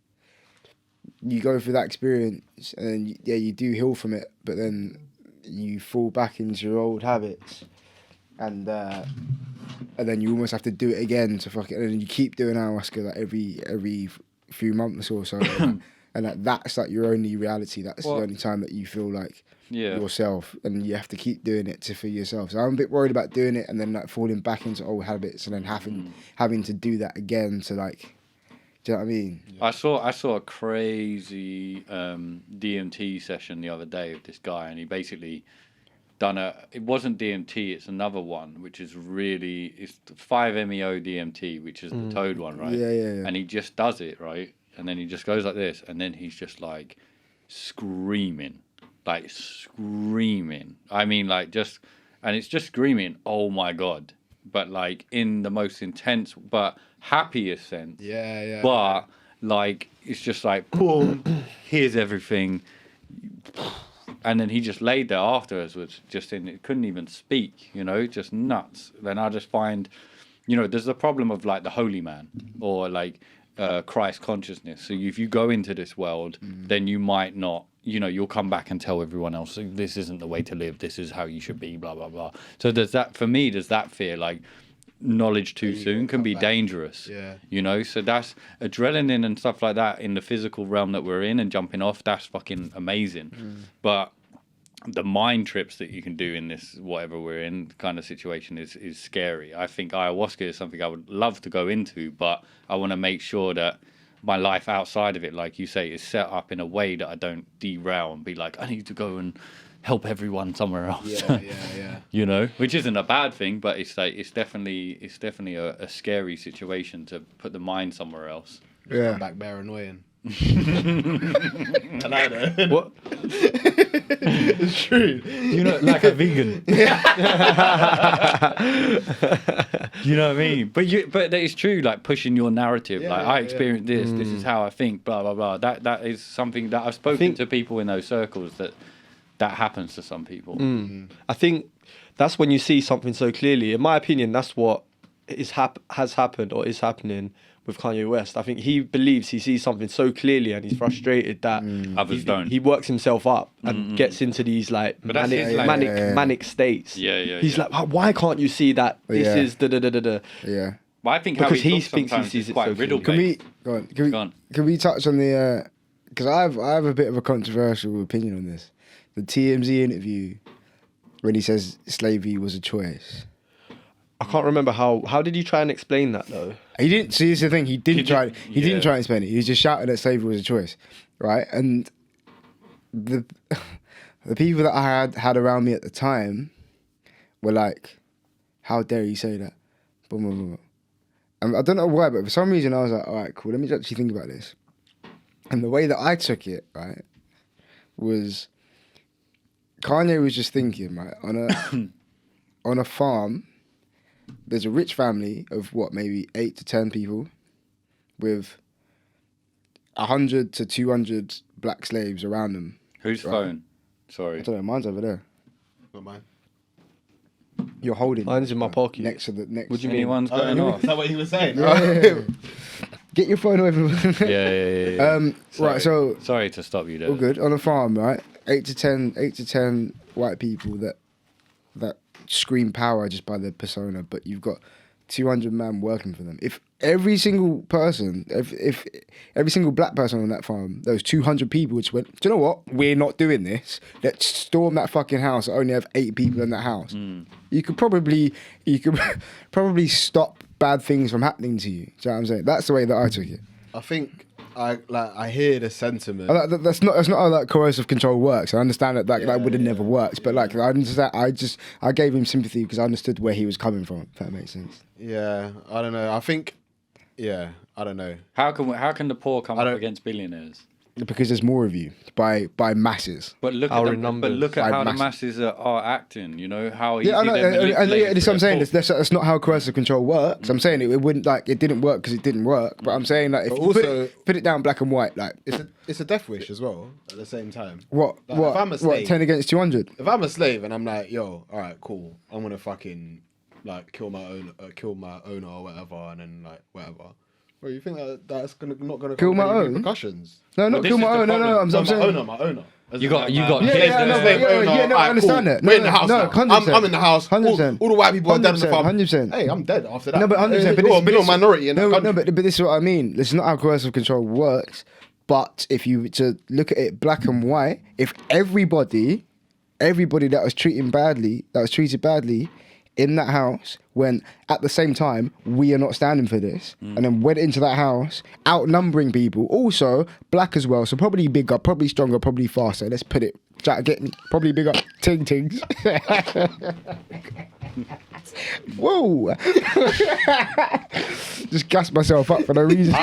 you go through that experience and then you do heal from it, but then you fall back into your old habits, and then you almost have to do it again to fuck it, and then you keep doing ayahuasca like every few months or so, and that's like your only reality. That's the only time that you feel like yourself, and you have to keep doing it for yourself. So I'm a bit worried about doing it and then like falling back into old habits and then having to do that again to like, do you know what I mean? I saw a crazy DMT session the other day of this guy, and he basically it wasn't DMT, it's another one, which is it's 5-MeO DMT, which is the toad one, right? Yeah. And he just does it, right? And then he just goes like this, and then he's just like screaming. I mean, like and it's just screaming, oh my God. But like in the most intense, but happiest sense. Yeah. But like, it's just like, boom, here's everything. And then he just laid there afterwards, couldn't even speak, just nuts. Then I just find, there's the problem of like the holy man or like Christ consciousness. So if you go into this world, then you might not, you'll come back and tell everyone else, this isn't the way to live, this is how you should be, blah, blah, blah. So does that fear, like, knowledge too soon can be dangerous. So that's adrenaline and stuff like that in the physical realm that we're in and jumping off, that's fucking amazing. But the mind trips that you can do in this whatever we're in kind of situation is scary. I think ayahuasca is something I would love to go into, but I want to make sure that my life outside of it, like you say, is set up in a way that I don't derail and be like, I need to go and help everyone somewhere else. Yeah. Which isn't a bad thing, but it's definitely a scary situation to put the mind somewhere else. Yeah. Come back bare annoying. What? It's true. Like a vegan. You know what I mean? But it's true, like pushing your narrative. I experienced this. This is how I think. Blah blah blah. That is something that I've spoken to people in those circles that happens to some people. I think that's when you see something so clearly. In my opinion, that's what has happened or is happening with Kanye West. I think he believes he sees something so clearly and he's frustrated that others don't. He works himself up and gets into these like manic states. He's like, why can't you see that this is da. Yeah. But I think because he thinks he sees it quite so riddle clearly. Can we touch on the because I have a bit of a controversial opinion on this. The TMZ interview when he says slavery was a choice. I can't remember how did he try and explain that though? He didn't. See, this is the thing. He didn't try and explain it. He was just shouting that slavery was a choice, right? And the people that I had around me at the time were like, "How dare you say that?" Boom, boom, boom. And I don't know why, but for some reason I was like, "All right, cool. Let me actually think about this." And the way that I took it, right, was Kanye was just thinking, right, on a farm. There's a rich family of maybe 8 to 10 people with 100 to 200 black slaves around them. Whose phone? Sorry. I don't know, mine's over there. Not mine. You're holding mine's in my pocket. Next to the next. What do you mean? Anyone's going off? Is that what he was saying? Yeah. Get your phone away from me. Yeah. Right, so sorry to stop you there. All good. On a farm, right? 8 to 10 white people that scream power just by their persona, but you've got 200 men working for them. If every single person, if every single black person on that farm, those 200 people just went, do you know what? We're not doing this. Let's storm that fucking house. Only have 8 people in that house. You could probably stop bad things from happening to you. Do you know what I'm saying? That's the way that I took it. I think I hear the sentiment. That's not how that coercive control works. I understand that would have never worked, but like I understand. I gave him sympathy because I understood where he was coming from. If that makes sense. Yeah, I don't know. I think, I don't know. How can the poor come up against billionaires? Because there's more of you by masses. But look at how the masses are acting. You know how easy that's what I'm saying. That's not how coercive control works. I'm saying it wouldn't it didn't work because it didn't work. But I'm saying that if you put it down black and white, like it's a death wish as well at the same time. What? Like, if I'm a slave, what? 10 against 200. If I'm a slave and I'm like, yo, all right, cool. I'm gonna fucking like kill my owner or whatever, and then like whatever. Well, you think that's not gonna kill my own repercussions? No, not kill my own. No. I'm saying my owner. You got. I understand that. We're in the house. No, 100%. I'm in the house. 100%. All the white people are dead on the farm. 100%. Hey, I'm dead after that. No, but 100%. You're a middle minority in the country. No, but this is what I mean. This is not how coercive control works. But if you to look at it black and white, if everybody that was treated badly in that house, when at the same time we are not standing for this, and then went into that house outnumbering people, also black as well, so probably bigger, probably stronger, probably faster. Let's put it Try to get me. Probably big up ting tings. Whoa! Just gassed myself up for no reason.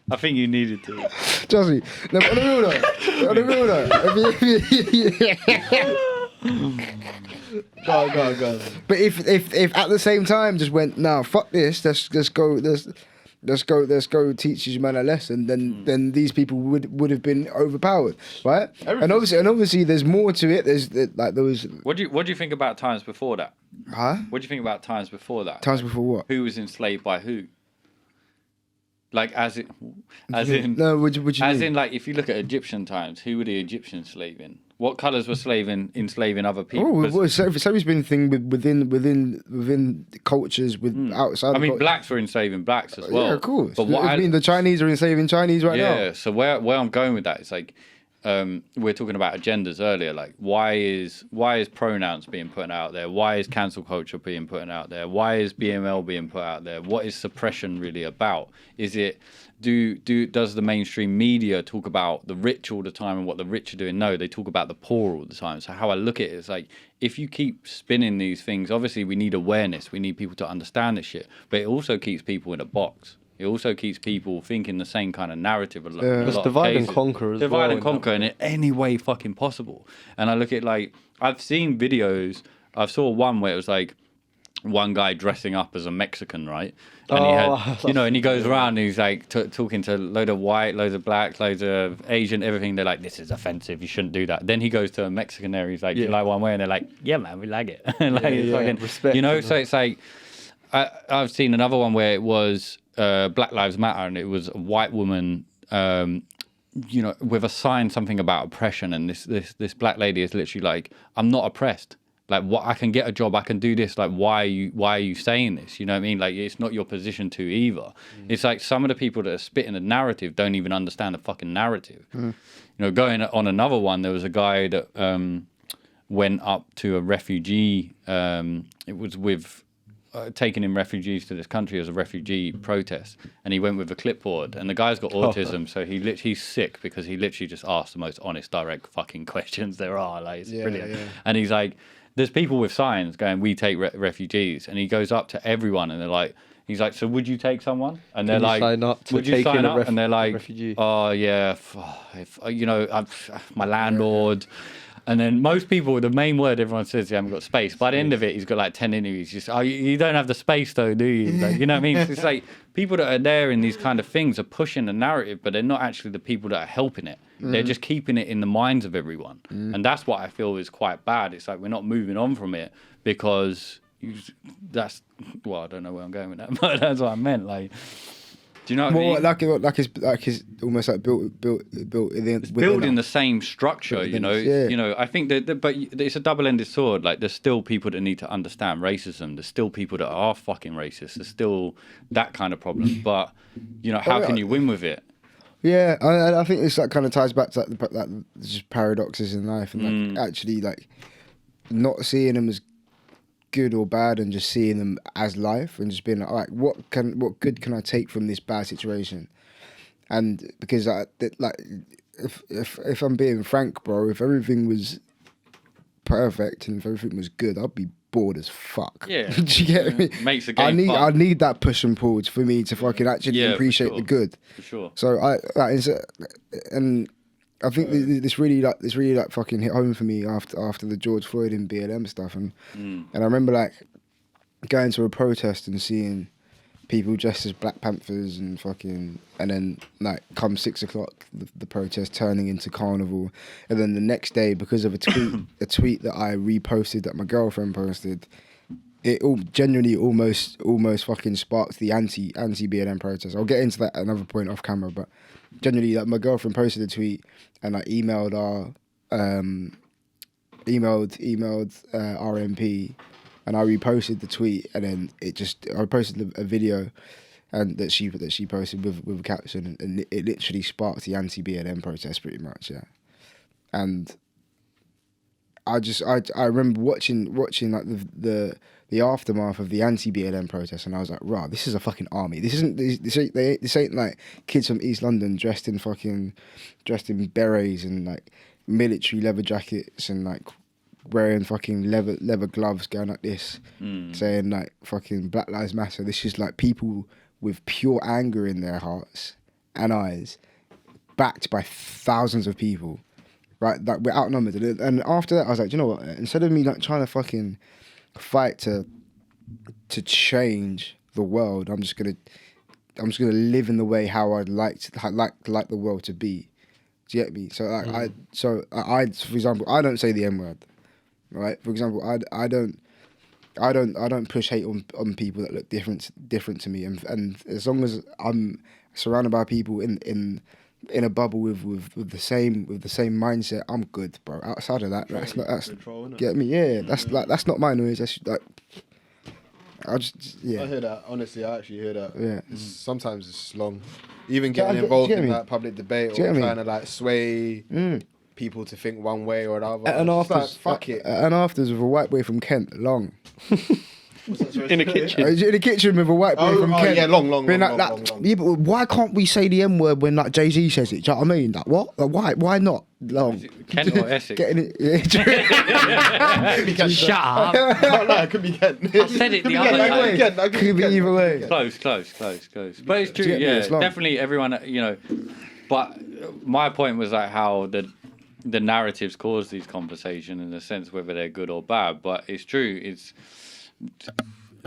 I think you needed to. Trust me. No, on the real though. Go. But if at the same time just went, nah, fuck this, let's go teach these man a lesson, then these people would have been overpowered, right? And obviously there's more to it. There's like there was. What do you think about times before that? Huh? What do you think about times before that? Times before what? Who was enslaved by who? Like as in what do you mean? like if you look at Egyptian times, who were the Egyptians slaving? What colours were enslaving other people? Slavery's been a thing within cultures outside. I mean, blacks were enslaving blacks as well. Yeah, of course. But the Chinese are enslaving Chinese right now. Yeah. So where I'm going with that is like, we're talking about agendas earlier. Like, why is pronouns being put out there? Why is cancel culture being put out there? Why is BML being put out there? What is suppression really about? Is it does the mainstream media talk about the rich all the time and what the rich are doing? No, they talk about the poor all the time. So how I look at it is like, if you keep spinning these things, obviously we need awareness. We need people to understand this shit. But it also keeps people in a box. It also keeps people thinking the same kind of narrative. It's divide and conquer as well. Divide and conquer in any way fucking possible. And I look at like, I've seen videos. I saw one where it was like one guy dressing up as a Mexican, right? And he had, and he goes around and he's like talking to a load of white, loads of black, loads of Asian, everything. They're like, this is offensive. You shouldn't do that. Then he goes to a Mexican area. He's like, you like one way? And they're like, yeah, man, we like it. Fucking, respect. So it's like, I've seen another one where it was Black Lives Matter, and it was a white woman, with a sign, something about oppression, and this black lady is literally like, I'm not oppressed. Like, what, I can get a job, I can do this. Like, why are you saying this? You know what I mean? Like, it's not your position to either. It's like some of the people that are spitting the narrative don't even understand the fucking narrative. Going on another one, there was a guy that went up to a refugee. It was with taking in refugees to this country as a refugee protest, and he went with a clipboard, and the guy's got autism, so he's sick because he literally just asked the most honest, direct fucking questions there are. Like, it's brilliant. And he's like, there's people with signs going, we take refugees, and he goes up to everyone, and they're like, he's like, so would you take someone? And they're like, would you sign up? And they're like, refugee? Oh yeah, my landlord. And then most people, the main word everyone says, they haven't got space. By the end of it, he's got like 10 interviews. Just, you don't have the space though, do you? Like, you know what I mean? It's like people that are there in these kind of things are pushing the narrative, but they're not actually the people that are helping it. They're just keeping it in the minds of everyone. And that's what I feel is quite bad. It's like we're not moving on from it because I don't know where I'm going with that, but that's what I meant. Like, do you know what I mean? Like it's almost like built it's building the same structure, I think that, but it's a double-ended sword. Like, there's still people that need to understand racism. There's still people that are fucking racist. There's still that kind of problem. But how can you win with it? Yeah, I think this kind of ties back to that just paradoxes in life, and like actually like not seeing them as good or bad, and just seeing them as life, and just being like, all right, what good can I take from this bad situation? And because if I'm being frank, bro, if everything was perfect and if everything was good, I'd be bored as fuck. Yeah. Do you get me? Makes the game I need that push and pull for me to fucking actually appreciate the good. For sure. So and I think this really fucking hit home for me after the George Floyd and BLM stuff, and I remember like going to a protest and seeing people dressed as Black Panthers and then like come 6 o'clock the protest turning into carnival, and then the next day, because of a tweet that I reposted that my girlfriend posted, it all genuinely almost fucking sparked the anti BLM protest. I'll get into that at another point off camera, but generally, like, my girlfriend posted a tweet, and I emailed RMP, and I reposted the tweet, and then I posted a video, and that she posted with a caption, and it literally sparked the anti-BLM protest pretty much, yeah. And I remember watching like the the aftermath of the anti-BLM protest, and I was like, "Rah, this is a fucking army. This ain't like kids from East London dressed in berets and like military leather jackets and like wearing fucking leather gloves, going like this, saying like fucking Black Lives Matter. This is like people with pure anger in their hearts and eyes, backed by thousands of people, right? That we're outnumbered. And after that, I was like, you know what? Instead of me like trying to fucking fight to change the world, I'm just gonna live in the way how I'd like the world to be. Do you get me? So like I for example, I don't say the N word, right? For example, I don't push hate on people that look different to me, and as long as I'm surrounded by people in a bubble with the same mindset, I'm good, bro. Outside of that, that's get me. Yeah, that's not my noise. That's like I hear that. Honestly, I actually hear that. Yeah. Sometimes it's long. Even getting involved in that public debate or trying to like sway people to think one way or another. And after, like, fuck it. And afterwards with a white boy from Kent, long. In the kitchen. In the kitchen with a white boy from Kent. Yeah, long. Yeah, but why can't we say the N word when like Jay-Z says it? Do you know what I mean? Like what? Like, why not? Long. Kent or Essex? Shut up. It could be Kent. I said it the other day. Could be either way. Close. But it's true, yeah. Definitely everyone, you know. But my point was like how the narratives cause these conversations in the sense whether they're good or bad. But it's true. It's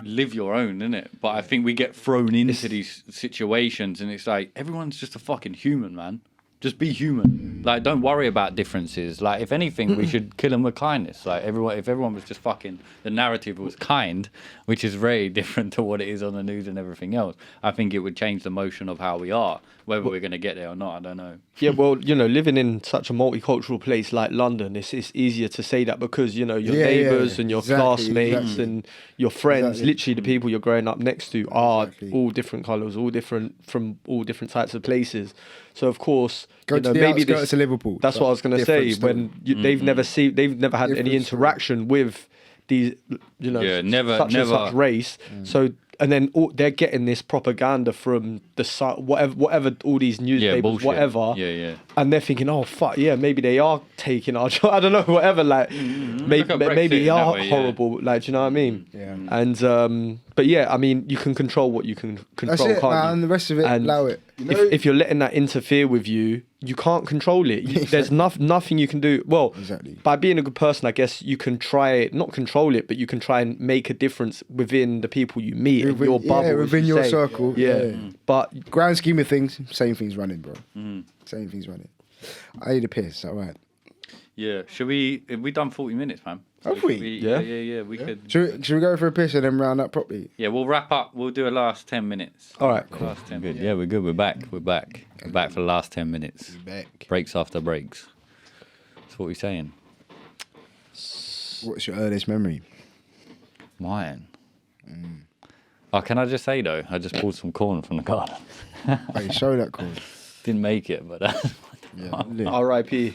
live your own, innit? But I think we get thrown into these situations and it's like everyone's just a fucking human, man. Just be human. Like, don't worry about differences. Like, if anything, we should kill them with kindness. Like, if everyone was just fucking, the narrative was kind, which is very different to what it is on the news and everything else, I think it would change the motion of how we are. Whether we're going to get there or not, I don't know. Yeah, well, you know, living in such a multicultural place like London, it's easier to say that because, you know, your neighbours and your classmates and your friends, literally the people you're growing up next to are all different colours, all different from all different types of places. So of course, go to the outskirts of Liverpool. That's what I was going to say. When they've never had any interaction with these, you know, such race. So. And then they're getting this propaganda from the whatever all these newspapers, whatever. Yeah. And they're thinking, oh fuck, yeah, maybe they are taking our job. I don't know, whatever. Like, maybe they are horrible. Like, do you know what I mean? Yeah. And but yeah, I mean, you can control what you can control. That's it, can't man. you? The rest of it, allow it. You know, if you're letting that interfere with you, you can't control it. There's nothing you can do. Well, by being a good person, I guess you can try, not control it, but you can try and make a difference within the people you meet, in your bubble. Within your circle. Yeah. But grand scheme of things, same thing's running, bro. Same thing's running. I need a piss, all right. Yeah. Have we done 40 minutes, man? Have we? Yeah, we could. Should we go for a piss and then round up properly? Yeah, we'll wrap up. We'll do a last 10 minutes. All right, cool. Last 10 minutes. Yeah, we're good. We're back. We're back for the last 10 minutes. Back. Breaks after breaks. That's what we're saying. What's your earliest memory? Mine. Oh, can I just say though, I just pulled some corn from the garden. Hey, show that corn. Didn't make it, but R.I.P.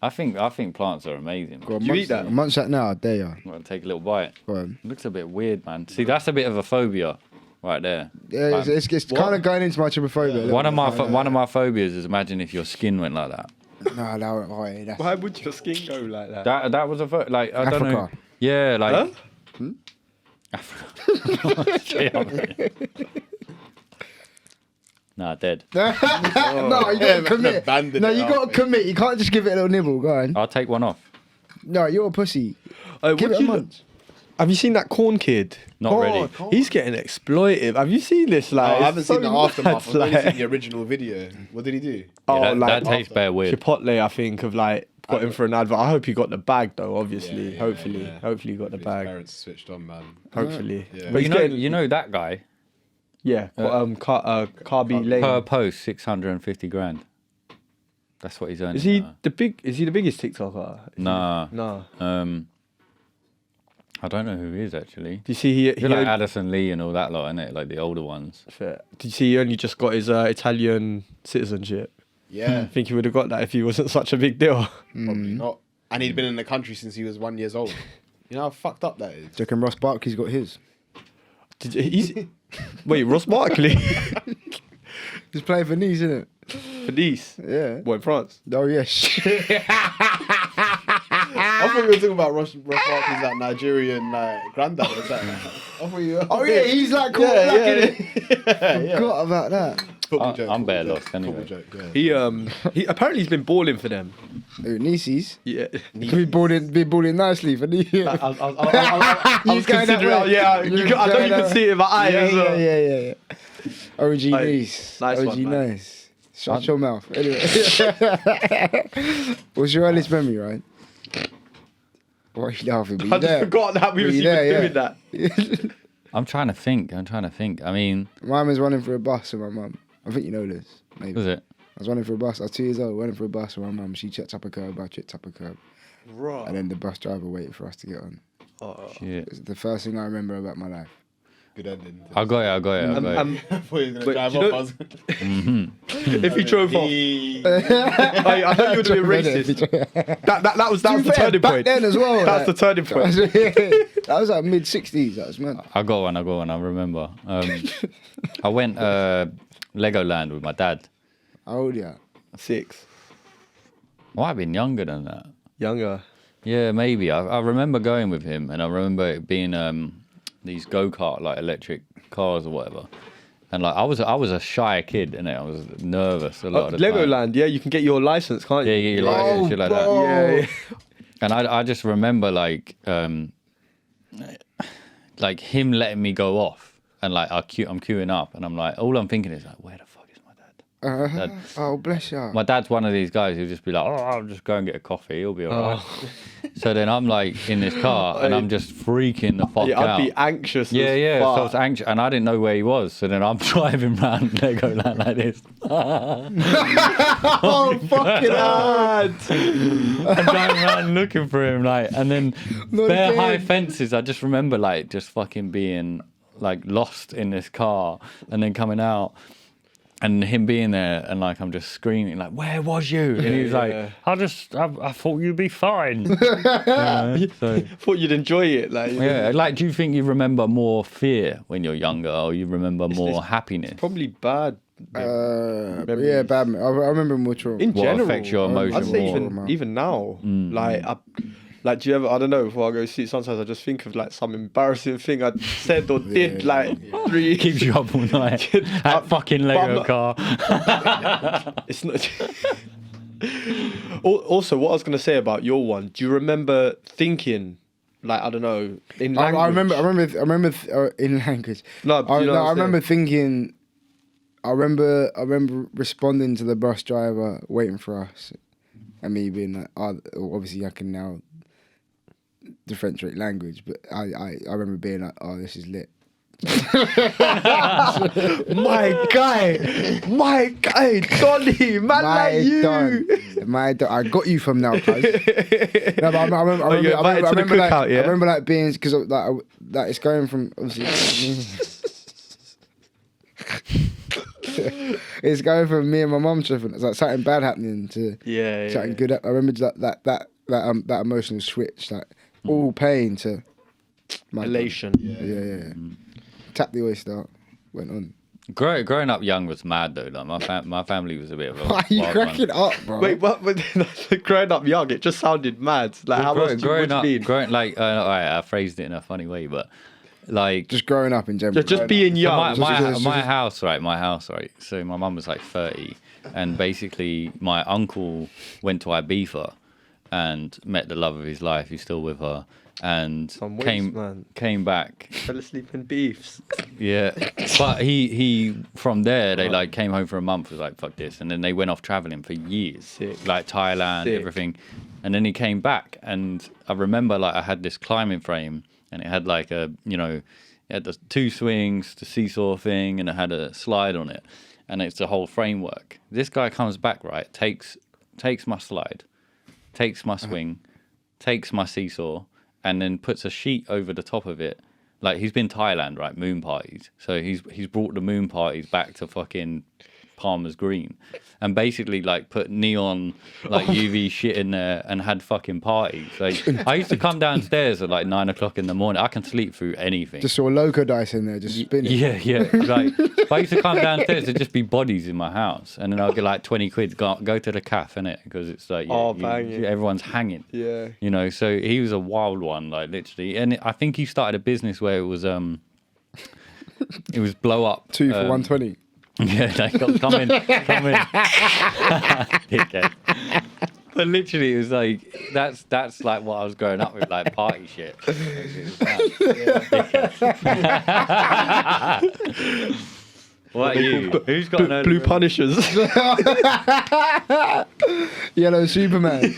I think plants are amazing. Go on, You eat that? Munch that now, there you are. I'm gonna take a little bite. Go on. It looks a bit weird, man. See, that's a bit of a phobia, right there. Yeah, it's kind of going into my trypophobia. One of my phobias is imagine if your skin went like that. No, that's... Why would your skin go like that? That was like I don't know. Africa. Yeah, like. Huh? Africa. Nah, dead. No, you gotta commit. No, you gotta commit. You can't just give it a little nibble. Go on. I'll take one off. No, you're a pussy. Give it a munch. Have you seen that corn kid? Not really. He's getting exploitive. Have you seen this? Like, I haven't seen the aftermath. I've only seen the original video. What did he do? Yeah, that tastes bare weird. Chipotle, I think, have like got him for an advert. I hope he got the bag though. Obviously, hopefully he got the bag. His parents switched on, man. Hopefully, Yeah. But you know that guy. Yeah, Carby Lane. Per post, 650 grand. That's what he's earning. Is he now. the biggest TikToker? Nah. I don't know who he is actually. Do you see he like Addison Lee and all that lot, innit? Like the older ones. Fair. Did you see he only just got his Italian citizenship? Yeah. I think he would have got that if he wasn't such a big deal. Probably not. And he'd been in the country since he was 1 year old. You know how fucked up that is? Do you reckon Ross Barkley's got his? Wait, Ross Barkley? He's playing for Nice, isn't it? For Nice? Yeah. What, in France? Oh, yes. I thought we were talking about Ross Barkley's like Nigerian granddad or something. I thought you were... Oh, yeah, he's like cool. Forgot about that. Football joke. I'm bare lost anyway. Joke, yeah. He apparently he's been balling for them. Oh, Nice's? Yeah. Been balling nicely for Nice. I was considering, I don't even see it in my eyes. Yeah. OG Nice. Nice OG one, man. Nice. Shut your mouth. Anyway. What's your earliest memory, right? Why are you laughing? I just forgot that we were even doing that. I'm trying to think. I mean... Mine was running for a bus with my mum. I think you know this. Maybe. Was it? I was running for a bus. I was 2 years old, running for a bus with my mum. She checked up a curb, I checked up a curb. Right. And then the bus driver waited for us to get on. Oh, shit. It's the first thing I remember about my life. Good ending. I got it. I thought he was going to drive off. If he drove off. I thought you were doing racist. That was the turning back point. then as well. That's the turning point. That was like mid-60s. That was mad. I got one. I remember. I went Legoland with my dad. How old are you? 6. Might have been younger than that. Younger. Yeah, maybe. I remember going with him, and I remember it being these go-kart, like electric cars or whatever. And like I was a shy kid, and I was nervous a lot of the time. Legoland, yeah, you can get your license, can't you? Yeah, you get your license, shit like that. Yeah. And I just remember like him letting me go off, and like I'm queuing up, and I'm like, all I'm thinking is like, where the fuck is my dad? Oh, bless you. My dad's one of these guys who'll just be like, oh, I'll just go and get a coffee, he'll be alright. So then I'm like in this car, and I'm just freaking the fuck out. I'd be anxious. Yeah. So I was anxious, and I didn't know where he was. So then I'm driving around Legoland like this. Oh, fucking hard. I'm driving around looking for him, like, and then bare high fences. I just remember like just fucking being like lost in this car, and then coming out. And him being there, and like I'm just screaming, like, "Where was you?" And he was like, I thought you'd be fine." So, thought you'd enjoy it, like. Yeah, like, do you think you remember more fear when you're younger, or you remember more happiness? Probably bad. Yeah, bad. I remember more trauma. In general, what affects your emotion I'd say more? even now, like, do you ever? I don't know. Before I go see it, sometimes I just think of like some embarrassing thing I said or did. Keeps you up all night. That fucking Lego car. It's not. Also, what I was gonna say about your one. Do you remember thinking, like, I don't know, in language? I remember in language. No, I remember thinking. I remember responding to the bus driver waiting for us, and me being like, obviously I can now differentiate language, but I remember being like, oh, this is lit. my guy, Donny, man, like you. I got you from now, cuz. No, but I remember like being, because like it's going from obviously. It's going from me and my mum tripping. It's like something bad happening to something good. I remember that emotional switch, like all pain to elation. Yeah. Tap the oyster out, went on. Growing up young was mad though. Like my family was a bit of a. Why are you cracking up, bro? Wait, what? Growing up young, it just sounded mad. Like how much growing up, like I phrased it in a funny way, but. Like just growing up in general, just being young. So my house, right? So my mum was like 30, and basically my uncle went to Ibiza and met the love of his life. He's still with her, and came back. Fell asleep in beefs. Yeah, but he from there they like came home for a month. Was like fuck this, and then they went off traveling for years, like Thailand, everything, and then he came back, and I remember like I had this climbing frame. And it had like it had the 2 swings, the seesaw thing, and it had a slide on it. And it's a whole framework. This guy comes back, right, takes my slide, takes my swing, takes my seesaw, and then puts a sheet over the top of it. Like, he's been Thailand, right, moon parties. So he's brought the moon parties back to fucking Palmer's Green, and basically like put neon like UV shit in there and had fucking parties. Like I used to come downstairs at like 9 o'clock in the morning. I can sleep through anything. Just saw loco dice in there, just spinning. Yeah. Like I used to come downstairs to just be bodies in my house, and then I'll get like 20 quid. Go to the cafe, innit? Because it's like everyone's hanging. Yeah. You know, so he was a wild one, like literally, and I think he started a business where it was blow up 2 for 120. Yeah, like, come in. Dickhead. But literally, it was like that's like what I was growing up with, like party shit. What are you? Who's got an Blue Punishers? Yellow Superman.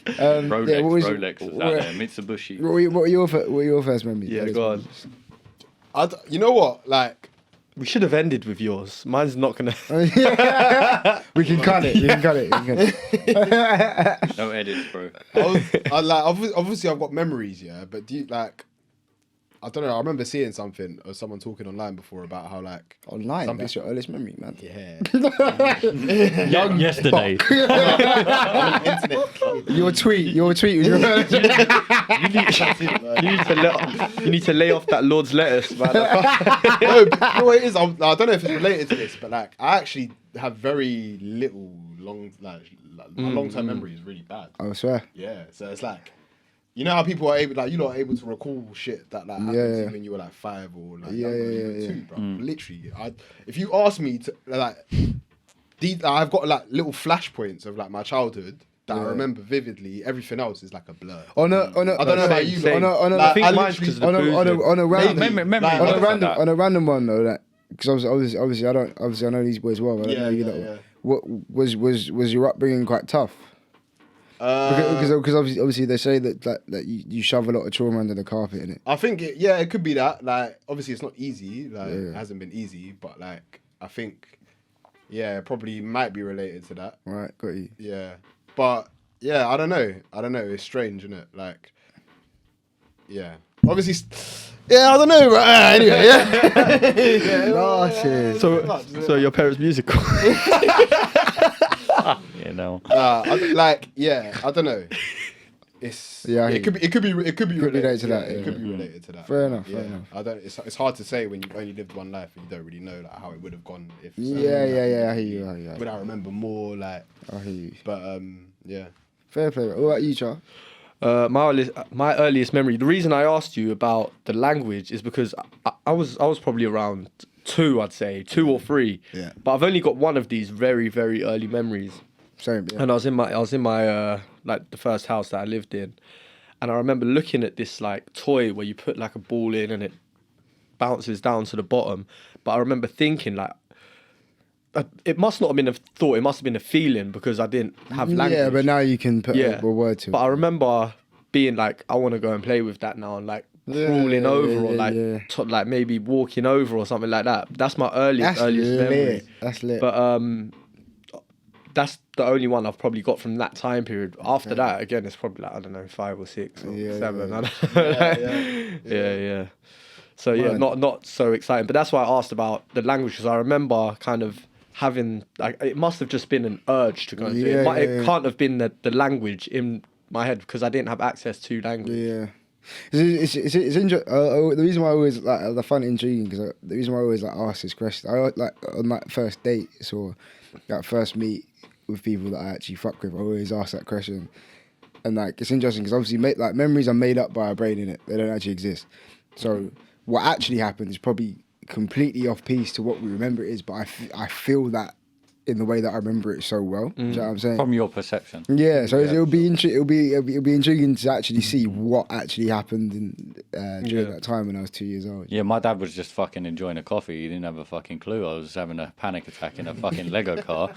Rolex was out there. Mitsubishi. What were your first memories? Yeah, go on. You know what? Like, we should have ended with yours. Mine's not gonna. We can cut it. No edits, bro. Obviously, I've got memories, yeah. But do you like? I don't know. I remember seeing something or someone talking online before about how like online. That's your earliest memory, man. Yeah. Young yesterday. Your tweet. You need to lay off that Lord's lettuce, man. No, but you know what it is? I don't know if it's related to this, but like I actually have very little my long-term memory is really bad. I swear. Yeah. So it's like. You know how people are able, like, you're not able to recall shit that like happened to you when you were like 5 or like younger, you were 2, bro. Literally, if you ask me to like, I've got like little flashpoints of like my childhood that I remember vividly. Everything else is like a blur. I don't know about you. On a random one though, like, because obviously I know these boys well. I don't know you know. What was your upbringing quite tough? Because obviously they say that you shove a lot of trauma under the carpet, innit? I think it could be that. Like obviously it's not easy. Like it hasn't been easy, but like I think probably might be related to that. Right, got you. Yeah, but yeah, I don't know. It's strange, isn't it? Like obviously. Yeah, I don't know. Right? Anyway, So your parents' musical. You know. I don't know. It could be related to that. It could be related to that. Fair enough. It's hard to say when you've only lived one life and you don't really know like how it would have gone if. I hear you. Would I remember more like? I hear you. But Fair play. What about you, Char? My earliest memory. The reason I asked you about the language is because I was probably around 2, I'd say 2 or 3. Yeah. But I've only got one of these very, very early memories. Same. Yeah. And I was in my like the first house that I lived in, and I remember looking at this like toy where you put like a ball in and it bounces down to the bottom. But I remember thinking like. It must not have been a thought. It must have been a feeling because I didn't have language. Yeah, but now you can put a word to it. But I remember being like, I want to go and play with that now, and like crawling over or like like maybe walking over or something like that. That's my earliest memory. That's lit. But that's the only one I've probably got from that time period. After that, again, it's probably like I don't know 5 or 6 or 7. I don't know. Yeah. So yeah, not so exciting. But that's why I asked about the language because I remember kind of. Having like it must have just been an urge to go and do it. But it can't have been the language in my head because I didn't have access to language. Yeah, it's interesting. The reason why I always I find it intriguing because the reason why I always ask this question, I like on that first dates or that first meet with people that I actually fuck with, I always ask that question, and like it's interesting because obviously memories are made up by our brain, innit? They don't actually exist. So what actually happened is probably completely off piece to what we remember it is, but I feel that in the way that I remember it so well. Do you know what I'm saying? From your perception. Yeah, so it'll be intriguing to actually see what actually happened during that time when I was 2 years old. Yeah, my dad was just fucking enjoying a coffee. He didn't have a fucking clue. I was having a panic attack in a fucking Lego car.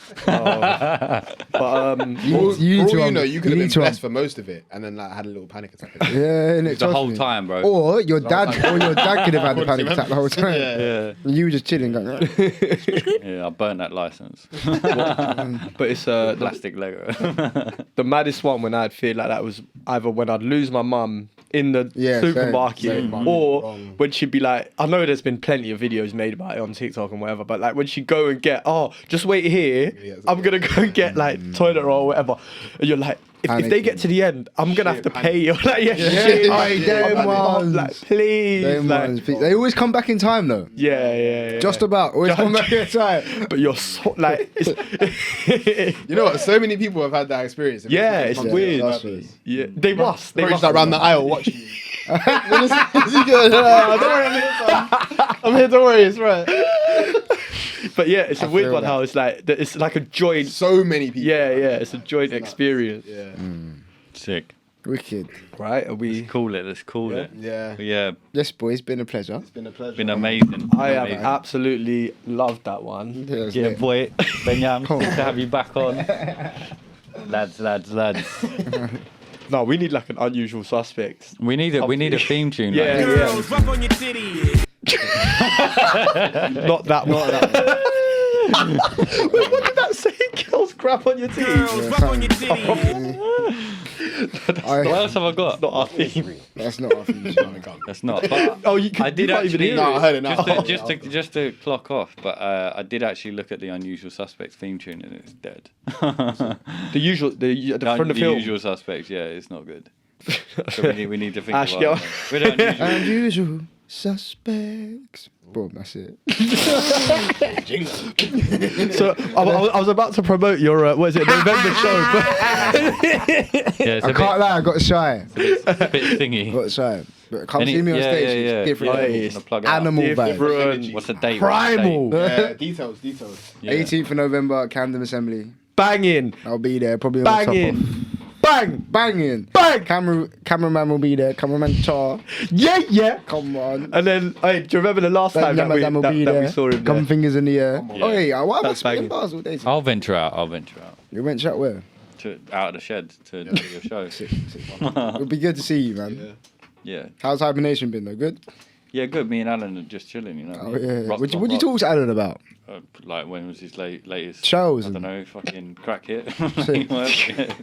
But you could have been blessed for most of it, and then like had a little panic attack. Yeah, the whole time, bro. Or your dad could have had the panic attack the whole time. Yeah. And you were just chilling, going. Yeah, I burnt that license. But it's plastic Lego. The maddest one when I'd feel like that was either when I'd lose my mum in the supermarket, same. or when she'd be like, I know there's been plenty of videos made about it on TikTok and whatever, but like when she'd go and get, just wait here, I'm gonna go and get like toilet roll or whatever, and you're like, if they get to the end, I'm gonna have to pay you. Like, Them ones. Like, please. They always come back in time though. Yeah. Just about always come back in time. But you're so like, you know what? So many people have had that experience. It's weird. Yeah, they must. They must like around the aisle watching you. Is he good? Don't worry, I'm here. Don't worry, it's right. But yeah, it's a weird one. How it's like a joint. So many people. Yeah, it's a joint experience. Yeah. Sick. Wicked. Right? Are we? Let's call it. Yeah. Yes, boys. Been a pleasure. It's been a pleasure. Been amazing. I have absolutely loved that one. Yeah, boy. Benyam, good to have you back on. Lads. No, we need like an Unusual Suspects. We need a theme tune. Yeah. Girls, rub on your titty. Not that one. Wait, what did that say? Girls, grab on your titty. Girls, rub on your titty. What else have I got? Not our theme. That's not our theme. That's not. But I did actually. No, I heard it now. Just to clock off, but I did actually look at the Unusual Suspects theme tune and it's dead. The usual, the from the film. Usual Suspects, yeah, it's not good. So we need to think Ashlee, about it. We don't Unusual Suspects. Boom, that's it. So I was about to promote your what is it, November show, but Yeah, I can't lie, I got shy. it's a bit thingy. Got shy. But come see me on stage. It's different. Yeah, plug out. Animal vibe. What's the date? primal, Details. Yeah. 18th of November at Camden Assembly. banging, I'll be there. Probably on top banging, of. bang. Cameraman will be there. Cameraman Char. Yeah. Come on. And then, hey, do you remember the last time that we saw him there? Come fingers in the air. Yeah. Oh, hey, why am I That's spitting banging. bars all day? I'll venture out. You went chat where? Out of the shed to do your show. It'll be good to see you, man. Yeah. How's hibernation been though? Good? Yeah, good. Me and Alan are just chilling, you know. Oh, yeah. Rock, What rock, you rock. talk to Alan about? Like, when was his latest Shows I and- don't know, fucking crack hit.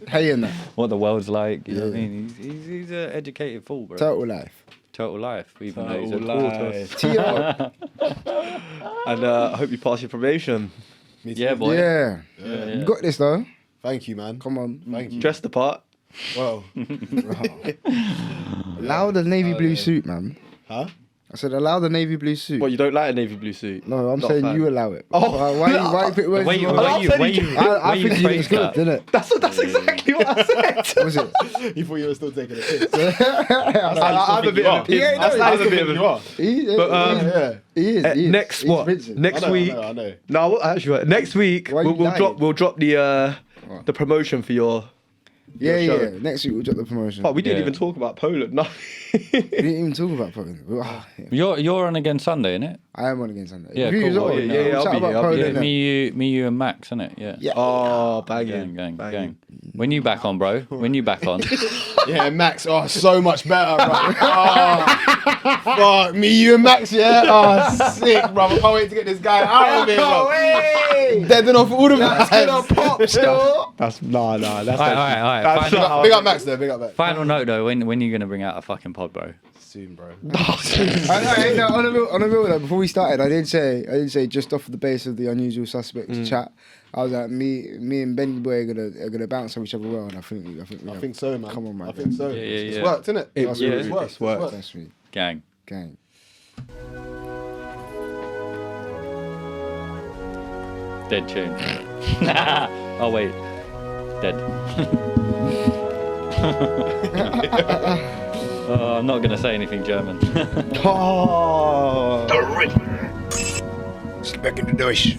Hey, and that. What the world's like, you know what I Yeah. mean? He's an educated fool, bro. Total life. Total life, even though he's a Total tortoise. T.O. And I hope you pass your probation. Yeah, boy. Yeah. Yeah. You got this though. Thank you, man. Come on. Thank you. Dress the part. Well, Allow the navy blue suit, man. huh? I said allow the navy blue suit. What, you don't like a navy blue suit? No, I'm Not saying fan. you allow it. Oh. Why The way you I think you phrased was good, that. didn't it? That's exactly what I said. Was it? You thought you were still taking a piss. I'm a bit of a pimp. Yeah, no, I'm a bit of a. You are. But He is. next He's what? Vincent. Next week. I know. No, actually, next week Why you lying? we'll drop the promotion for your. Yeah, your show. yeah. Next week we'll drop the promotion. Oh, we didn't Yeah. even talk about Poland. No. We didn't even talk about Poland. You're on again Sunday, innit? I am on again Sunday. Yeah, Reviews cool. on. Oh, yeah, yeah, I'll Chat be about here, I'll be Poland, here. innit? Me, you, and Max, innit? Yeah. Yeah. Oh, Gang. banging. When you back on, bro? When you back on? Yeah, Max. Oh, so much better, bro. Oh, fuck me, you and Max. Yeah. Oh, sick, bro. I can't wait to get this guy out of here, bro. Deading off all the That's gonna pop still. That's no. That's All right. That's not Big up Max there. Big up Max. Final note though, when are you gonna bring out a fucking pod, bro? Soon, bro. No, on a real though, before we started, I did say just off the base of the Unusual Suspects chat, I was like, me and Benny Boy are gonna bounce on each other well, and I think so, man. Come on, man. I think so. Yeah. It's worked, innit? It's worked. That's sweet. Gang. Dead tune. Oh wait. Dead. I'm not gonna say anything German. Oh. It's back in the Deutsch.